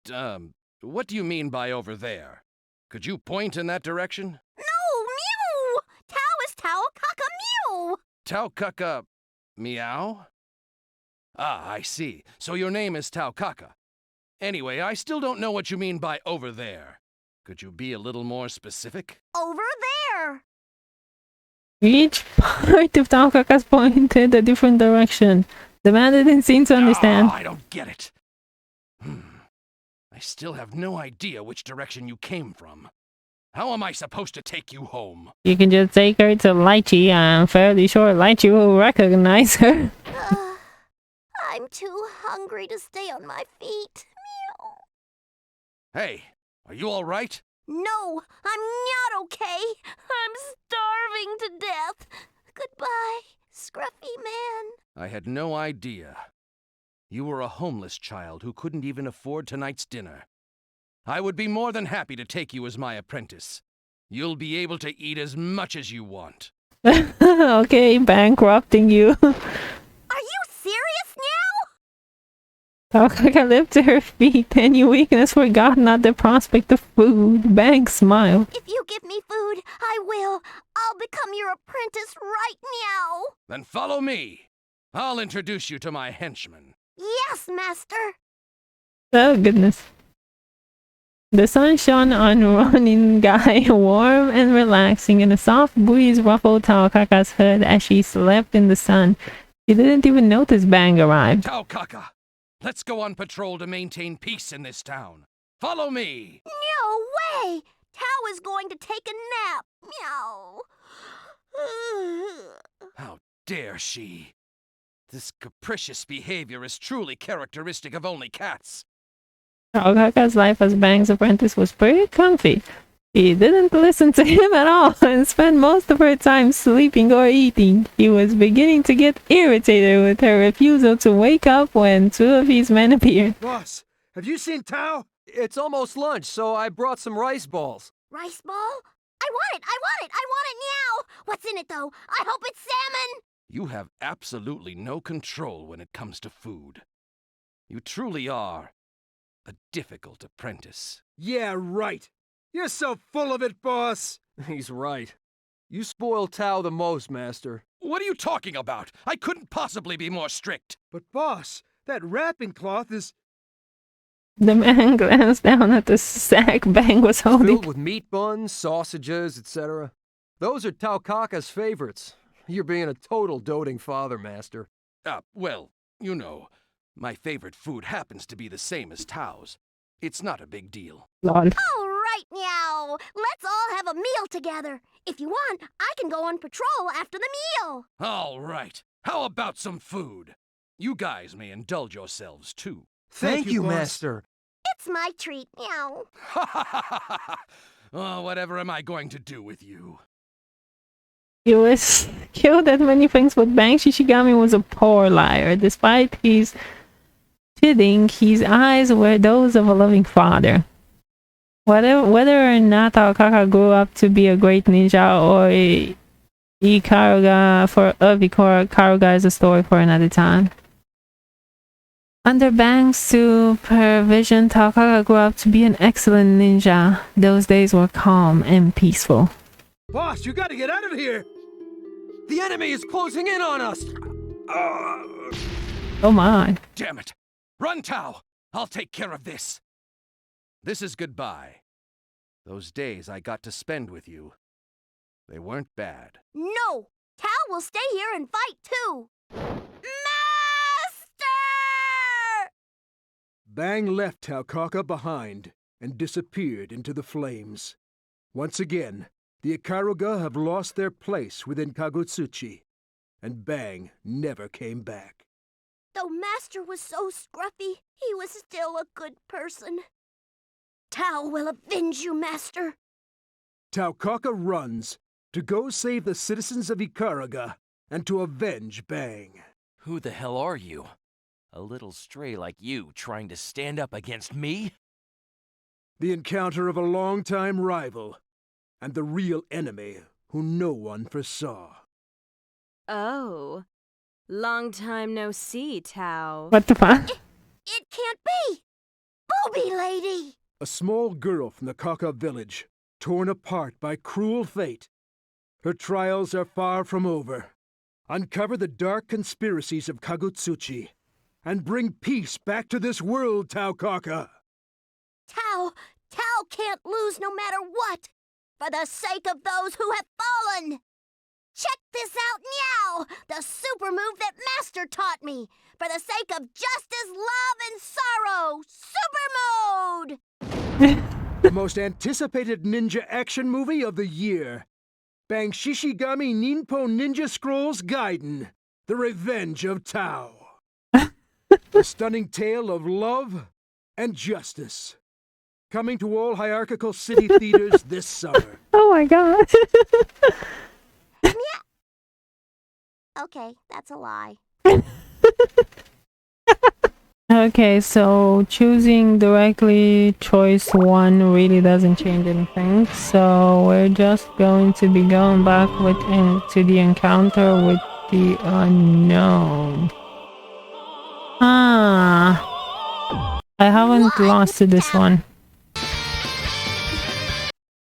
what do you mean by over there? Could you point in that direction? No, Mew! Tao is Taokaka Mew! Taokaka Meow? Ah, I see. So your name is Taokaka. Anyway, I still don't know what you mean by over there. Could you be a little more specific? Over there! Each part of Taokaka's pointed a different direction. The man didn't seem to understand. Oh, I don't get it. I still have no idea which direction you came from. How am I supposed to take you home? You can just take her to Lychee. I'm fairly sure Lychee will recognize her. I'm too hungry to stay on my feet. Meow. Hey, are you all right? No, I'm not okay. I'm starving to death. Goodbye, scruffy man. I had no idea. You were a homeless child who couldn't even afford tonight's dinner. I would be more than happy to take you as my apprentice. You'll be able to eat as much as you want. Okay, bankrupting you. Are you serious now? Taokaka leapt to her feet, any weakness forgotten at the prospect of food. Bang smiled. If you give me food, I will. I'll become your apprentice right now. Then follow me. I'll introduce you to my henchman. Yes, master. Oh, goodness. The sun shone on running guy, warm and relaxing, and a soft breeze ruffled Taokaka's hood as she slept in the sun. She didn't even notice Bang arrived. Taokaka, let's go on patrol to maintain peace in this town. Follow me! No way! Tao is going to take a nap. Meow. How dare she? This capricious behavior is truly characteristic of only cats. Taokaka's life as Bang's apprentice was pretty comfy. She didn't listen to him at all and spent most of her time sleeping or eating. He was beginning to get irritated with her refusal to wake up when two of his men appeared. Boss, have you seen Tao? It's almost lunch, so I brought some rice balls. Rice ball? I want it! I want it! I want it now! What's in it, though? I hope it's salmon! You have absolutely no control when it comes to food. You truly are a difficult apprentice. Yeah, right. You're so full of it, boss. He's right. You spoil Tao the most, Master. What are you talking about? I couldn't possibly be more strict. But boss, that wrapping cloth is The man glanced down at the sack Bang was holding. filled with meat buns, sausages, etc. Those are Taokaka's favorites. You're being a total doting father, Master. Well, you know, my favorite food happens to be the same as Tao's. It's not a big deal. Lol. All right, meow. Let's all have a meal together. If you want, I can go on patrol after the meal. All right. How about some food? You guys may indulge yourselves, too. Thank you, boss. Master. It's my treat, meow. Oh, whatever am I going to do with you? He was killed at many things, but Bang Shishigami was a poor liar. Despite his cheating, his eyes were those of a loving father. Whether or not Taokaka grew up to be a great ninja or Ikaruga is a story for another time. Under Bang's supervision, Taokaka grew up to be an excellent ninja. Those days were calm and peaceful. Boss, you gotta get out of here! The enemy is closing in on us! Oh my. Damn it! Run, Tao! I'll take care of this! This is goodbye. Those days I got to spend with you, they weren't bad. No! Tao will stay here and fight too! Master! Bang left Taokaka behind and disappeared into the flames. Once again, the Ikaruga have lost their place within Kagutsuchi, and Bang never came back. Though Master was so scruffy, he was still a good person. Tao will avenge you, Master. Taokaka runs to go save the citizens of Ikaruga and to avenge Bang. Who the hell are you? A little stray like you trying to stand up against me? The encounter of a longtime rival and the real enemy who no one foresaw. Oh. Long time no see, Tao. What the fuck? It can't be! Booby lady! A small girl from the Kaka village, torn apart by cruel fate. Her trials are far from over. Uncover the dark conspiracies of Kagutsuchi and bring peace back to this world, Taokaka! Tao can't lose no matter what! For the sake of those who have fallen! Check this out now! The super move that Master taught me! For the sake of justice, love, and sorrow! Super mode! The most anticipated ninja action movie of the year. Bang Shishigami Ninpo Ninja Scrolls Gaiden. The Revenge of Tao. A stunning tale of love and justice. Coming to all hierarchical city theaters this summer. Oh my god. Okay, that's a lie. Okay, so choosing directly choice 1 really doesn't change anything. So we're just going to be going back to the encounter with the unknown. I haven't lost to this one.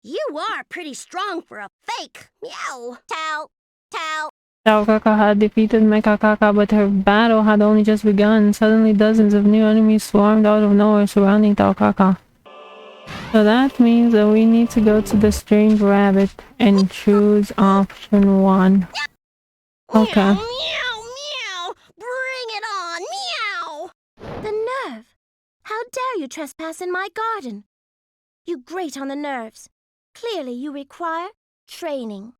You are pretty strong for a fake. Meow. Tao. Taokaka had defeated Meka-Tager, but her battle had only just begun. Suddenly dozens of new enemies swarmed out of nowhere surrounding Taokaka. So that means that we need to go to the strange rabbit and choose option 1. Okay. Meow, meow. Bring it on. Meow. The nerve. How dare you trespass in my garden? You grate on the nerves. Clearly you require training.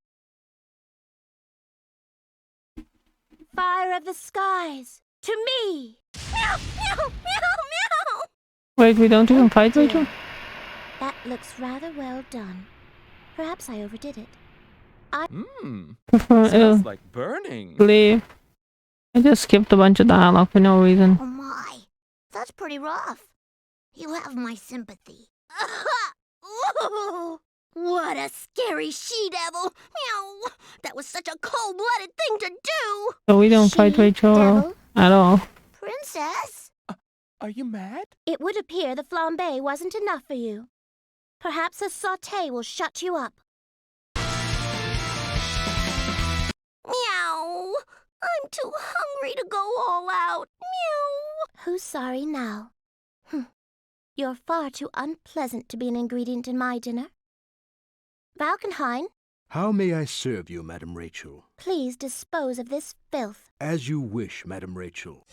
Fire of the skies, to me! Meow, meow, meow, meow! Wait, we don't even fight later? That looks rather well done. Perhaps I overdid it. Smells like burning. Leave. I just skipped a bunch of dialogue for no reason. Oh my, that's pretty rough. You have my sympathy. Well, What a scary she-devil! Meow! That was such a cold-blooded thing to do! So we don't fight Rachel She-devil? at all. Princess? Are you mad? It would appear the flambe wasn't enough for you. Perhaps a sauté will shut you up. Meow! I'm too hungry to go all out. Meow! Who's sorry now? You're far too unpleasant to be an ingredient in my dinner. Valkenhayn, How may I serve you, Madam Rachel? please dispose of this filth. As you wish, Madam Rachel.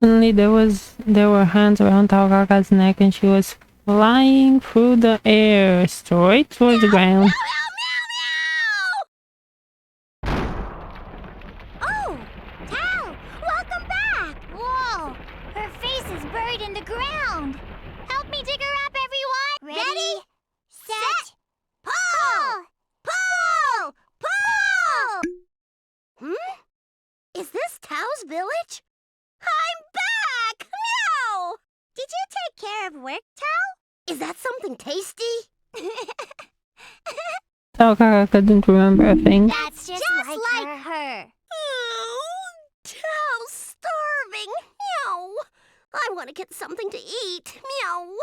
Suddenly there were hands around Taokaka's neck and she was flying through the air straight towards the ground. Oh! Tao! Welcome back! Whoa! Her face is buried in the ground! Help me dig her up, everyone! Ready? Set! Pull! Pull! Pull! Is this Tao's village? I'm back! Meow! Did you take care of work, Tao? Is that something tasty? Taokaka couldn't remember a thing. That's just like her. Oh, Tao's starving. Meow. I want to get something to eat. Meow.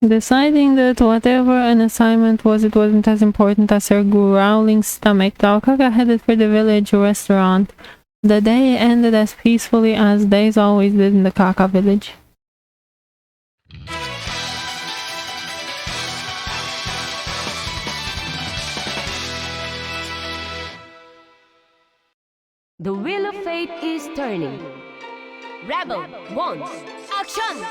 Deciding that whatever an assignment was, it wasn't as important as her growling stomach, Taokaka headed for the village restaurant. The day ended as peacefully as days always did in the Kaka village. The wheel of fate is turning. Rebel wants action!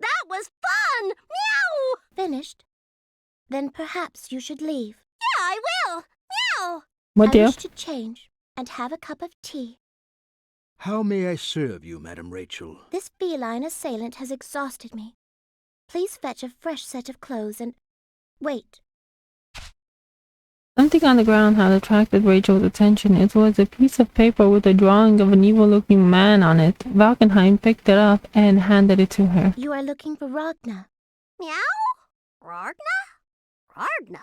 That was fun! Meow! Finished? Then perhaps you should leave. Yeah, I will! Meow! What I deal? wish to change and have a cup of tea. How may I serve you, Madam Rachel? This feline assailant has exhausted me. Please fetch a fresh set of clothes and... Wait. Something on the ground had attracted Rachel's attention. It was a piece of paper with a drawing of an evil-looking man on it. Valkenhayn picked it up and handed it to her. You are looking for Ragna. Meow? Ragna? Ragna?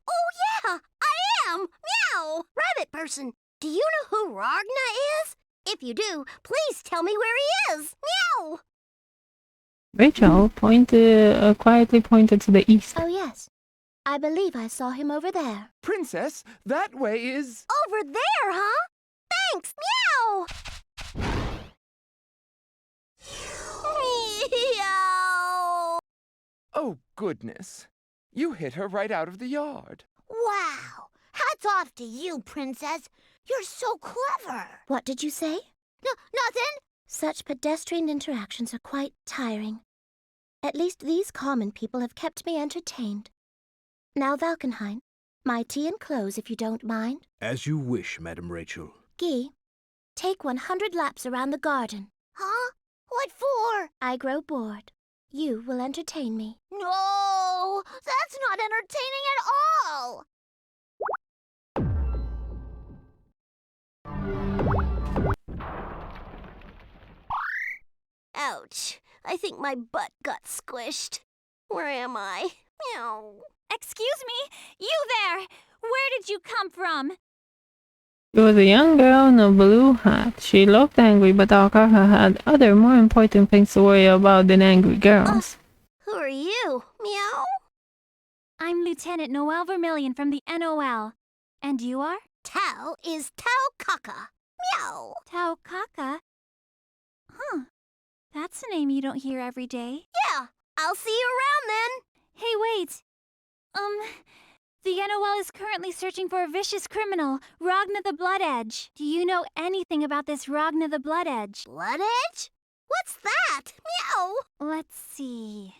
Oh yeah, I am! Meow! Rabbit person, do you know who Ragna is? If you do, please tell me where he is! Meow! Rachel quietly pointed to the east. Oh yes. I believe I saw him over there. Princess, that way is... Over there, huh? Thanks! Meow! Meow! Oh, goodness. You hit her right out of the yard. Wow! Hats off to you, Princess. You're so clever. What did you say? Nothing. Such pedestrian interactions are quite tiring. At least these common people have kept me entertained. Now, Valkenhayn, my tea and clothes if you don't mind. As you wish, Madam Rachel. Guy, take 100 laps around the garden. Huh? What for? I grow bored. You will entertain me. No! That's not entertaining at all! Ouch. I think my butt got squished. Where am I? Meow. Excuse me? You there! Where did you come from? She was a young girl in a blue hat. She looked angry, but Taokaka had other more important things to worry about than angry girls. Who are you? Meow? I'm Lieutenant Noel Vermillion from the NOL. And you are? Tao is Taokaka. Meow. Taokaka? Huh. That's a name you don't hear every day. Yeah, I'll see you around then. Hey, wait. The NOL is currently searching for a vicious criminal, Ragna the Blood Edge. Do you know anything about this Ragna the Blood Edge? Blood Edge? What's that? Meow. Let's see.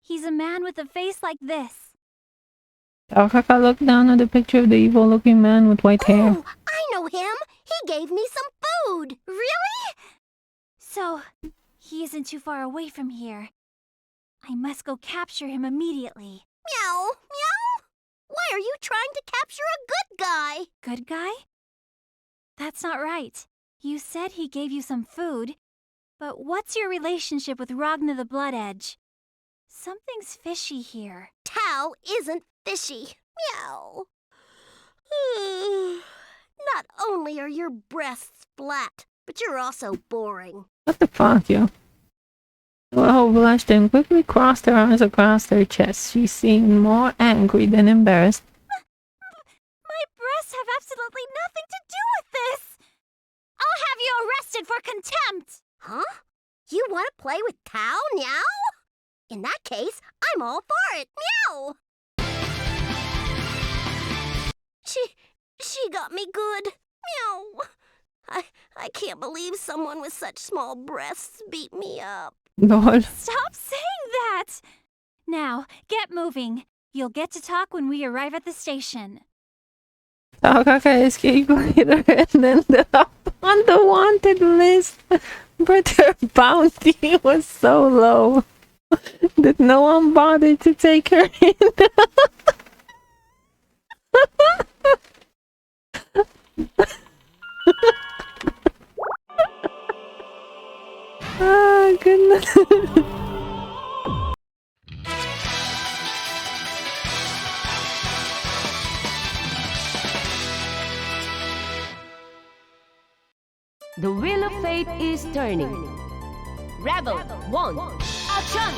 He's a man with a face like this. Taokaka looked down at the picture of the evil-looking man with white hair. Oh, I know him. He gave me some food. Really? So, he isn't too far away from here. I must go capture him immediately. Meow, meow. Why are you trying to capture a good guy? Good guy? That's not right. You said he gave you some food, but what's your relationship with Ragna the Blood Edge? Something's fishy here. Tao isn't fishy. Meow. Not only are your breasts flat, but you're also boring. What the fuck, yo? Noel blushed and quickly crossed her arms across her chest. She seemed more angry than embarrassed. My breasts have absolutely nothing to do with this! I'll have you arrested for contempt! Huh? You want to play with Tao now? In that case, I'm all for it. Meow! She got me good. Meow. I can't believe someone with such small breasts beat me up. Noel. Stop saying that! Now, get moving. You'll get to talk when we arrive at the station. Taokaka escaped later and ended up on the wanted list, but her bounty was so low that no one bothered to take her in. Oh, goodness. The wheel of fate is turning. Rebel 1, action!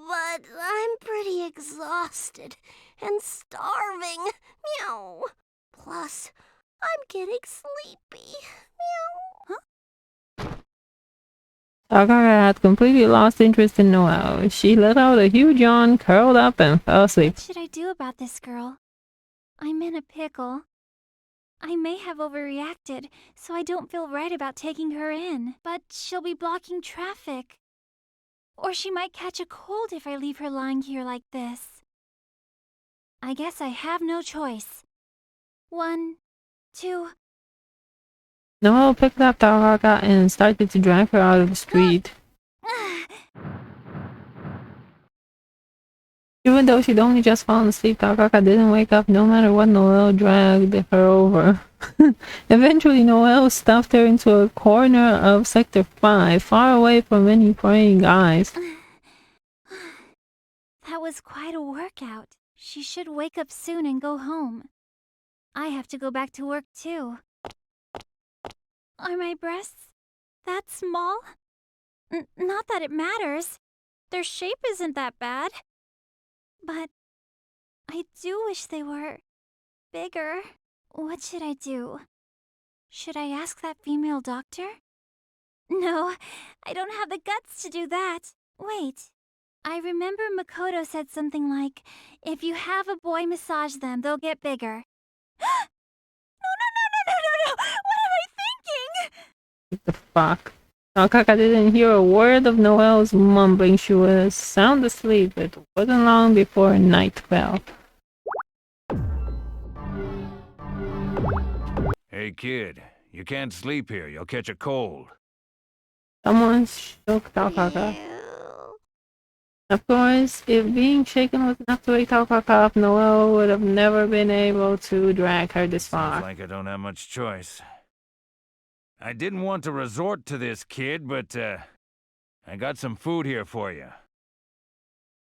But I'm pretty exhausted and starving. Meow. Plus, I'm getting sleepy. Meow. Huh? Taokaka had completely lost interest in Noel. She let out a huge yawn, curled up, and fell asleep. What should I do about this girl? I'm in a pickle. I may have overreacted, so I don't feel right about taking her in. But she'll be blocking traffic. Or she might catch a cold if I leave her lying here like this. I guess I have no choice. 1, 2... Noel picked up Taokaka and started to drag her out of the street. Even though she'd only just fallen asleep, Taokaka didn't wake up no matter what Noel dragged her over. Eventually, Noel stuffed her into a corner of Sector 5, far away from any praying eyes. That was quite a workout. She should wake up soon and go home. I have to go back to work too. Are my breasts that small? Not that it matters. Their shape isn't that bad. But I do wish they were bigger. What should I do? Should I ask that female doctor? No, I don't have the guts to do that. Wait. I remember Makoto said something like, if you have a boy massage them, they'll get bigger. No! What am I thinking? What the fuck? Taokaka didn't hear a word of Noel's mumbling. She was sound asleep. It wasn't long before night fell. Hey, kid. You can't sleep here. You'll catch a cold. Someone shook Taokaka. Of course, if being shaken was enough to wake Taokaka up, Noel would have never been able to drag her this far. Sounds like I don't have much choice. I didn't want to resort to this, kid, but, I got some food here for you.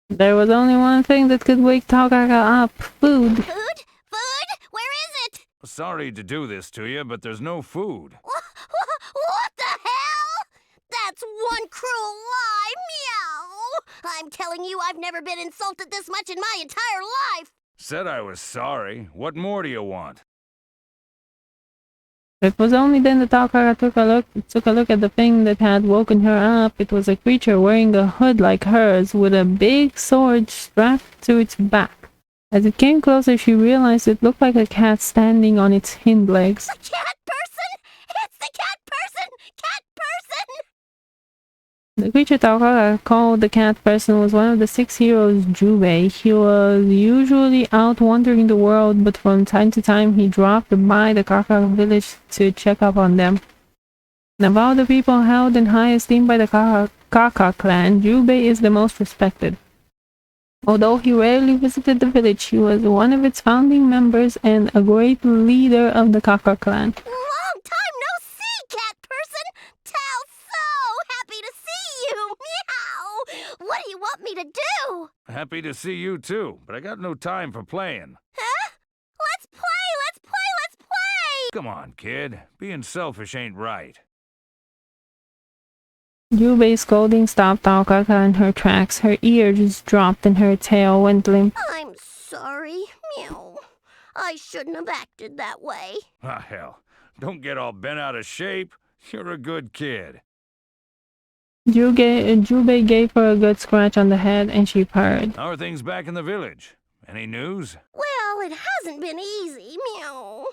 There was only one thing that could wake Taokaka up. Food. Food? Food? Where is it? Sorry to do this to you, but there's no food. What the hell? That's one cruel lie, meow! I'm telling you, I've never been insulted this much in my entire life! Said I was sorry. What more do you want? It was only then that Taokaka took a look at the thing that had woken her up. It was a creature wearing a hood like hers, with a big sword strapped to its back. As it came closer, she realized it looked like a cat standing on its hind legs. The cat person? It's the cat person! Cat person! The creature Taokaka called the cat person was one of the 6 heroes Jubei. He was usually out wandering the world, but from time to time he dropped by the Kaka village to check up on them. Of all the people held in high esteem by the Taokaka clan, Jubei is the most respected. Although he rarely visited the village, he was one of its founding members and a great leader of the Taokaka clan. Long time no see, cat person! Tao, so happy to see you! Meow! What do you want me to do? Happy to see you too, but I got no time for playing. Huh? Let's play! Let's play! Let's play! Come on, kid. Being selfish ain't right. Jubei's scolding stopped Taokaka in her tracks. Her ears dropped and her tail went limp. I'm sorry. Meow. I shouldn't have acted that way. Ah, hell. Don't get all bent out of shape. You're a good kid. Jubei gave her a good scratch on the head and she purred. How are things back in the village? Any news? Well, it hasn't been easy. Meow.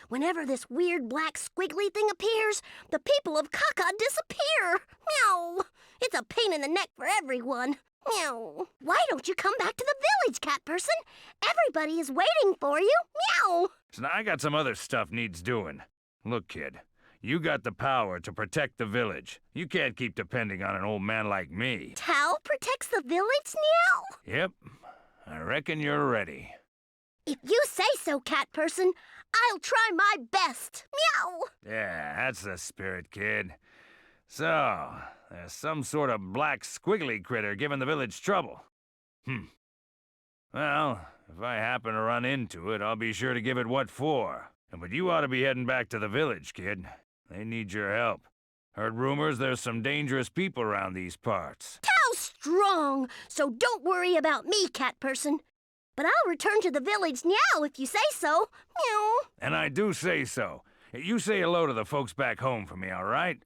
Whenever this weird black squiggly thing appears, the people of Kaka disappear. Meow. It's a pain in the neck for everyone. Meow. Why don't you come back to the village, cat person? Everybody is waiting for you. Meow. So now I got some other stuff needs doing. Look, kid. You got the power to protect the village. You can't keep depending on an old man like me. Tao protects the village now? Yep. I reckon you're ready. If you say so, cat person, I'll try my best. Meow! Yeah, that's the spirit, kid. So, there's some sort of black squiggly critter giving the village trouble. Well, if I happen to run into it, I'll be sure to give it what for. But you ought to be heading back to the village, kid. They need your help. Heard rumors there's some dangerous people around these parts. Tao's strong, so don't worry about me, cat person. But I'll return to the village now if you say so. Meow. And I do say so. You say hello to the folks back home for me, all right?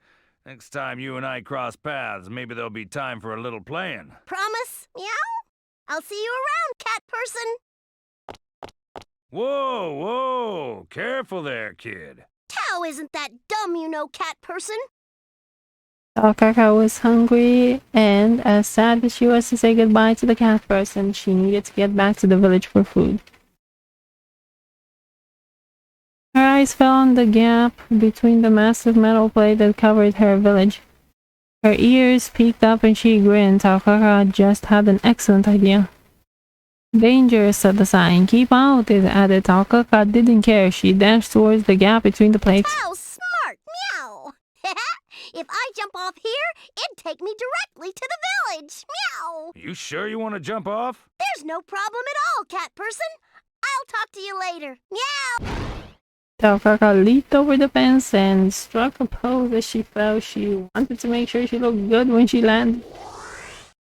Next time you and I cross paths, maybe there'll be time for a little playing. Promise? Meow? I'll see you around, cat person. Whoa, whoa! Careful there, kid. Tao isn't that dumb, you know, cat person. Taokaka was hungry, and as sad as she was to say goodbye to the cat person, she needed to get back to the village for food. Her eyes fell on the gap between the massive metal plate that covered her village. Her ears peeked up and she grinned. Taokaka just had an excellent idea. Danger, said the sign. Keep out, it added. Taokaka didn't care. She dashed towards the gap between the plates. Tao's smart, meow. If I jump off here, it'd take me directly to the village. Meow. You sure you want to jump off? There's no problem at all, cat person. I'll talk to you later. Meow. Taokaka leaped over the fence and struck a pose as she fell. She wanted to make sure she looked good when she landed.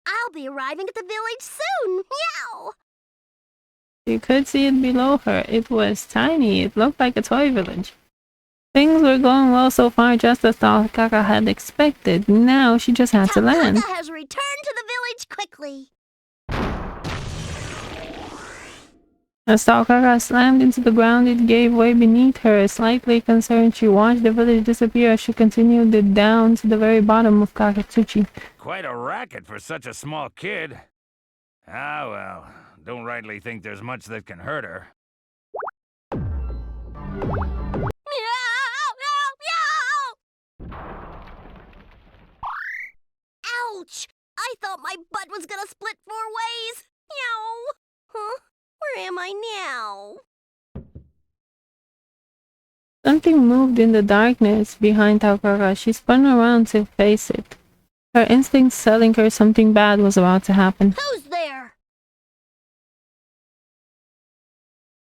I'll be arriving at the village soon. Meow. She could see it below her. It was tiny. It looked like a toy village. Things were going well so far, just as Taokaka had expected. Now she just had to land. Taokaka has returned to the village quickly. As Taokaka slammed into the ground, it gave way beneath her. Slightly concerned, she watched the village disappear as she continued it down to the very bottom of Kakatsuchi. Quite a racket for such a small kid. Ah, well, don't rightly think there's much that can hurt her. Ouch! I thought my butt was gonna split 4 ways. Meow. Huh? Where am I now? Something moved in the darkness behind Taokaka. She spun around to face it. Her instincts telling her something bad was about to happen. Who's there?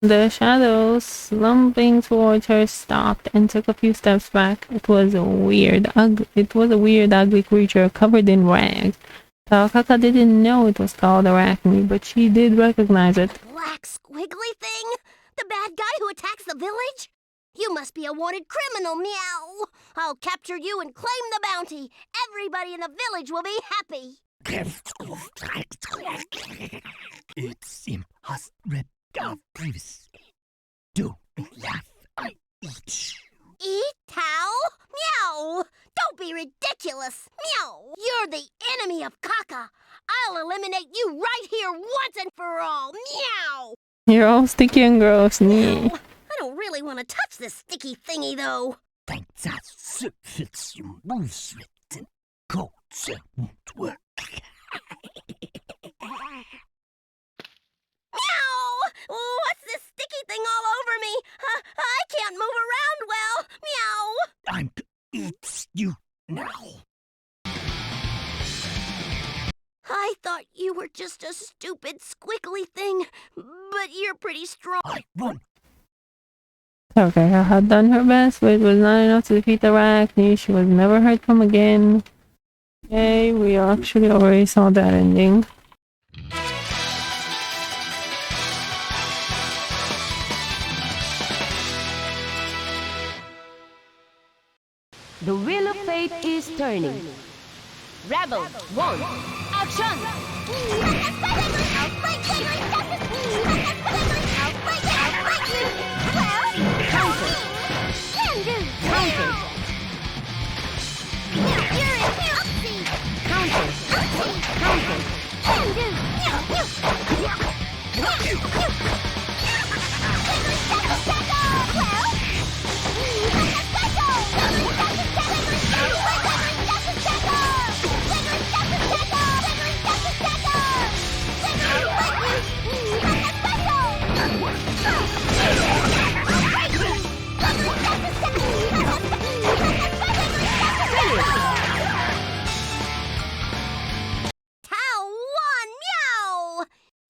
The shadows slumping towards her stopped and took a few steps back. It was a weird, ugly creature covered in rags. Taokaka didn't know it was called Arakune, but she did recognize it. Black squiggly thing? The bad guy who attacks the village? You must be a wanted criminal, meow! I'll capture you and claim the bounty. Everybody in the village will be happy. It's impossible. Do laugh. I eat. Eat, Tao? Meow! Don't be ridiculous! Meow! You're the enemy of Kaka! I'll eliminate you right here once and for all! Meow! You're all sticky and gross. I don't really want to touch this sticky thingy, though. Think that's fits your moves with and coats won't work. Meow! What's this sticky thing all over me? I can't move around well. Meow! I'm to eat you now. I thought you were just a stupid squiggly thing, but you're pretty strong. I run. Taokaka had done her best, but it was not enough to defeat Arakune. She was never heard from again. Yay, we actually already saw that ending. The wheel of fate is turning. Rebel 1, action! Counter! Counter!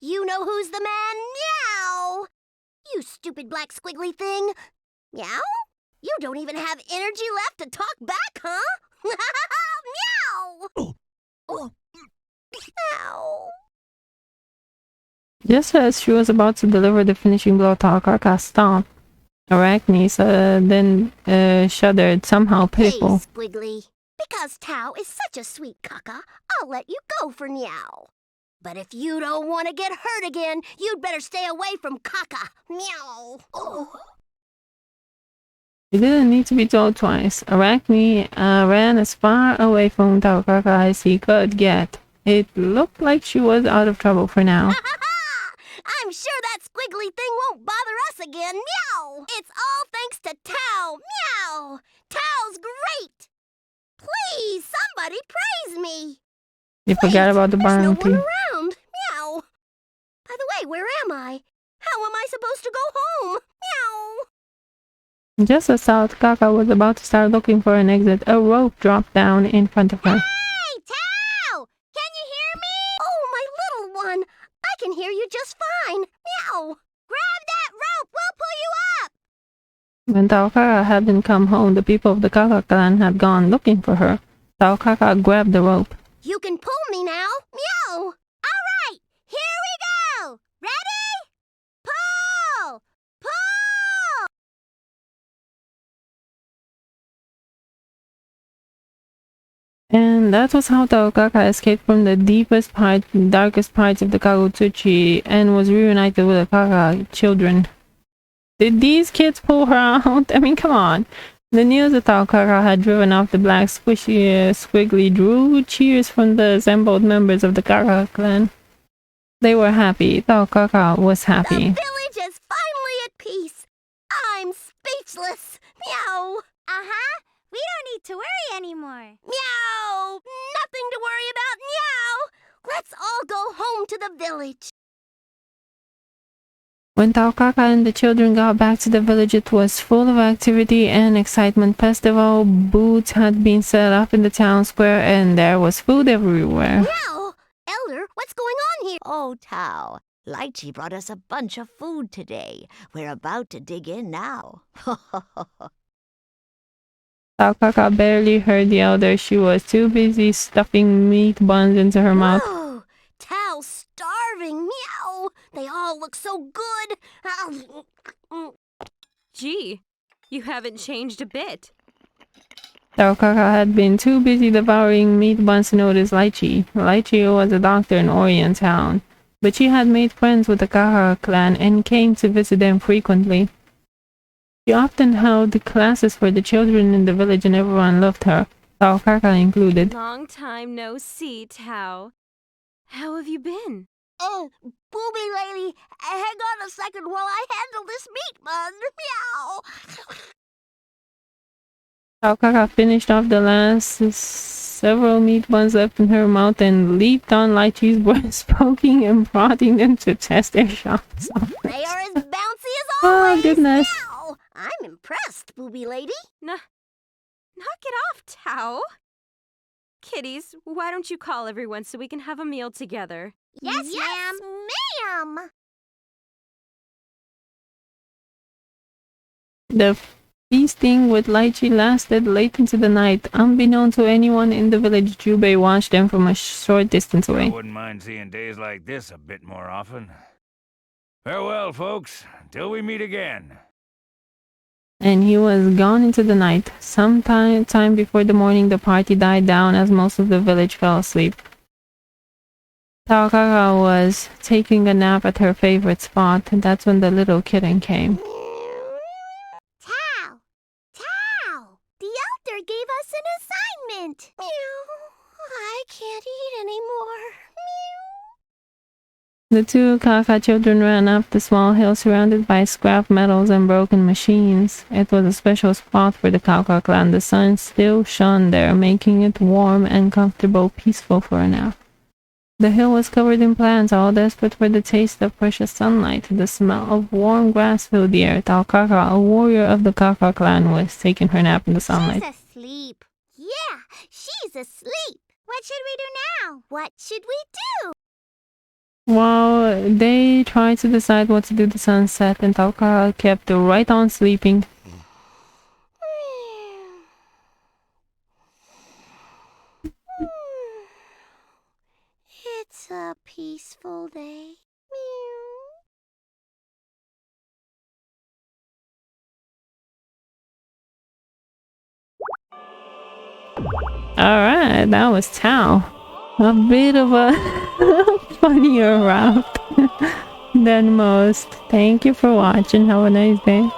You know who's the man? Meow! You stupid black squiggly thing. Meow? You don't even have energy left to talk back, huh? Meow! Meow! Just as she was about to deliver the finishing blow, Taokaka stopped. Arakune then shuddered, somehow pitiful. Hey, Squiggly. Because Tao is such a sweet Kaka, I'll let you go for now. But if you don't want to get hurt again, you'd better stay away from Kaka. Meow. She didn't need to be told twice. Arakune ran as far away from Taokaka as he could get. It looked like she was out of trouble for now. I'm sure that squiggly thing won't bother us again. Meow! It's all thanks to Tao. Meow! Tao's great! Please, somebody praise me! You forgot about the bounty. There's no one around. Meow! By the way, where am I? How am I supposed to go home? Meow! Just as Taokaka was about to start looking for an exit, a rope dropped down in front of her. Hey, Tao! Can you hear me? Oh, my little one! I can hear you just fine. Meow! Grab that rope! We'll pull you up! When Taokaka hadn't come home, the people of the Kaka clan had gone looking for her. Taokaka grabbed the rope. You can pull me now. Meow! All right, here we go! Ready? And that was how Taokaka escaped from the darkest parts of the Kagutsuchi and was reunited with the Kaka children. Did these kids pull her out? I mean, come on. The news that Taokaka had driven off the black squiggly drew cheers from the assembled members of the Kaka clan. They were happy. Taokaka was happy. The village is finally at peace. I'm speechless. Meow. Uh-huh. We don't need to worry anymore. Meow. Nothing to worry about. Meow. Let's all go home to the village. When Taokaka and the children got back to the village, it was full of activity and excitement. Festival booths had been set up in the town square, and there was food everywhere. Meow! Elder, what's going on here? Oh, Tao. Lychee brought us a bunch of food today. We're about to dig in now. Taokaka barely heard the elder. She was too busy stuffing meat buns into her mouth. Whoa! Tao's starving. Meow! They all look so good. Gee, you haven't changed a bit. Taokaka had been too busy devouring meat buns to notice Lychee. Lychee was a doctor in Orient Town, but she had made friends with the Taokaka clan and came to visit them frequently. She often held classes for the children in the village and everyone loved her, Taokaka included. Long time no see, Tao. How have you been? Oh, Booby Lady, hang on a second while I handle this meat bun. Meow! Taokaka finished off the last several meat buns left in her mouth and leaped on Lychee's breast, poking and prodding them to test their shots. They are as bouncy as Oh, always. goodness. Meow! I'm impressed, Booby Lady. Knock it off, Tao. Kitties, why don't you call everyone so we can have a meal together? Yes, ma'am. The feasting with Lychee lasted late into the night. Unbeknown to anyone in the village, Jubei watched them from a short distance I away. wouldn't mind seeing days like this a bit more often. Farewell, folks, until we meet again. And he was gone into the night. Some time before the morning, the party died down as most of the village fell asleep. Taokaka was taking a nap at her favorite spot, and that's when the little kitten came. Tao! The elder gave us an assignment. Meow! I can't eat anymore. The two Kaka children ran up the small hill surrounded by scrap metals and broken machines. It was a special spot for the Taokaka clan. The sun still shone there, making it warm and comfortable, peaceful for a nap. The hill was covered in plants, all desperate for the taste of precious sunlight. The smell of warm grass filled the air. Taokaka, a warrior of the Kaka clan, was taking her nap in the sunlight. She's asleep. Yeah, she's asleep. What should we do now? What should we do? While they tried to decide what to do, the sun set, and Taokaka kept right on sleeping. It's a peaceful day. Alright, that was Tao. A bit of a funnier route than most. Thank you for watching. Have a nice day.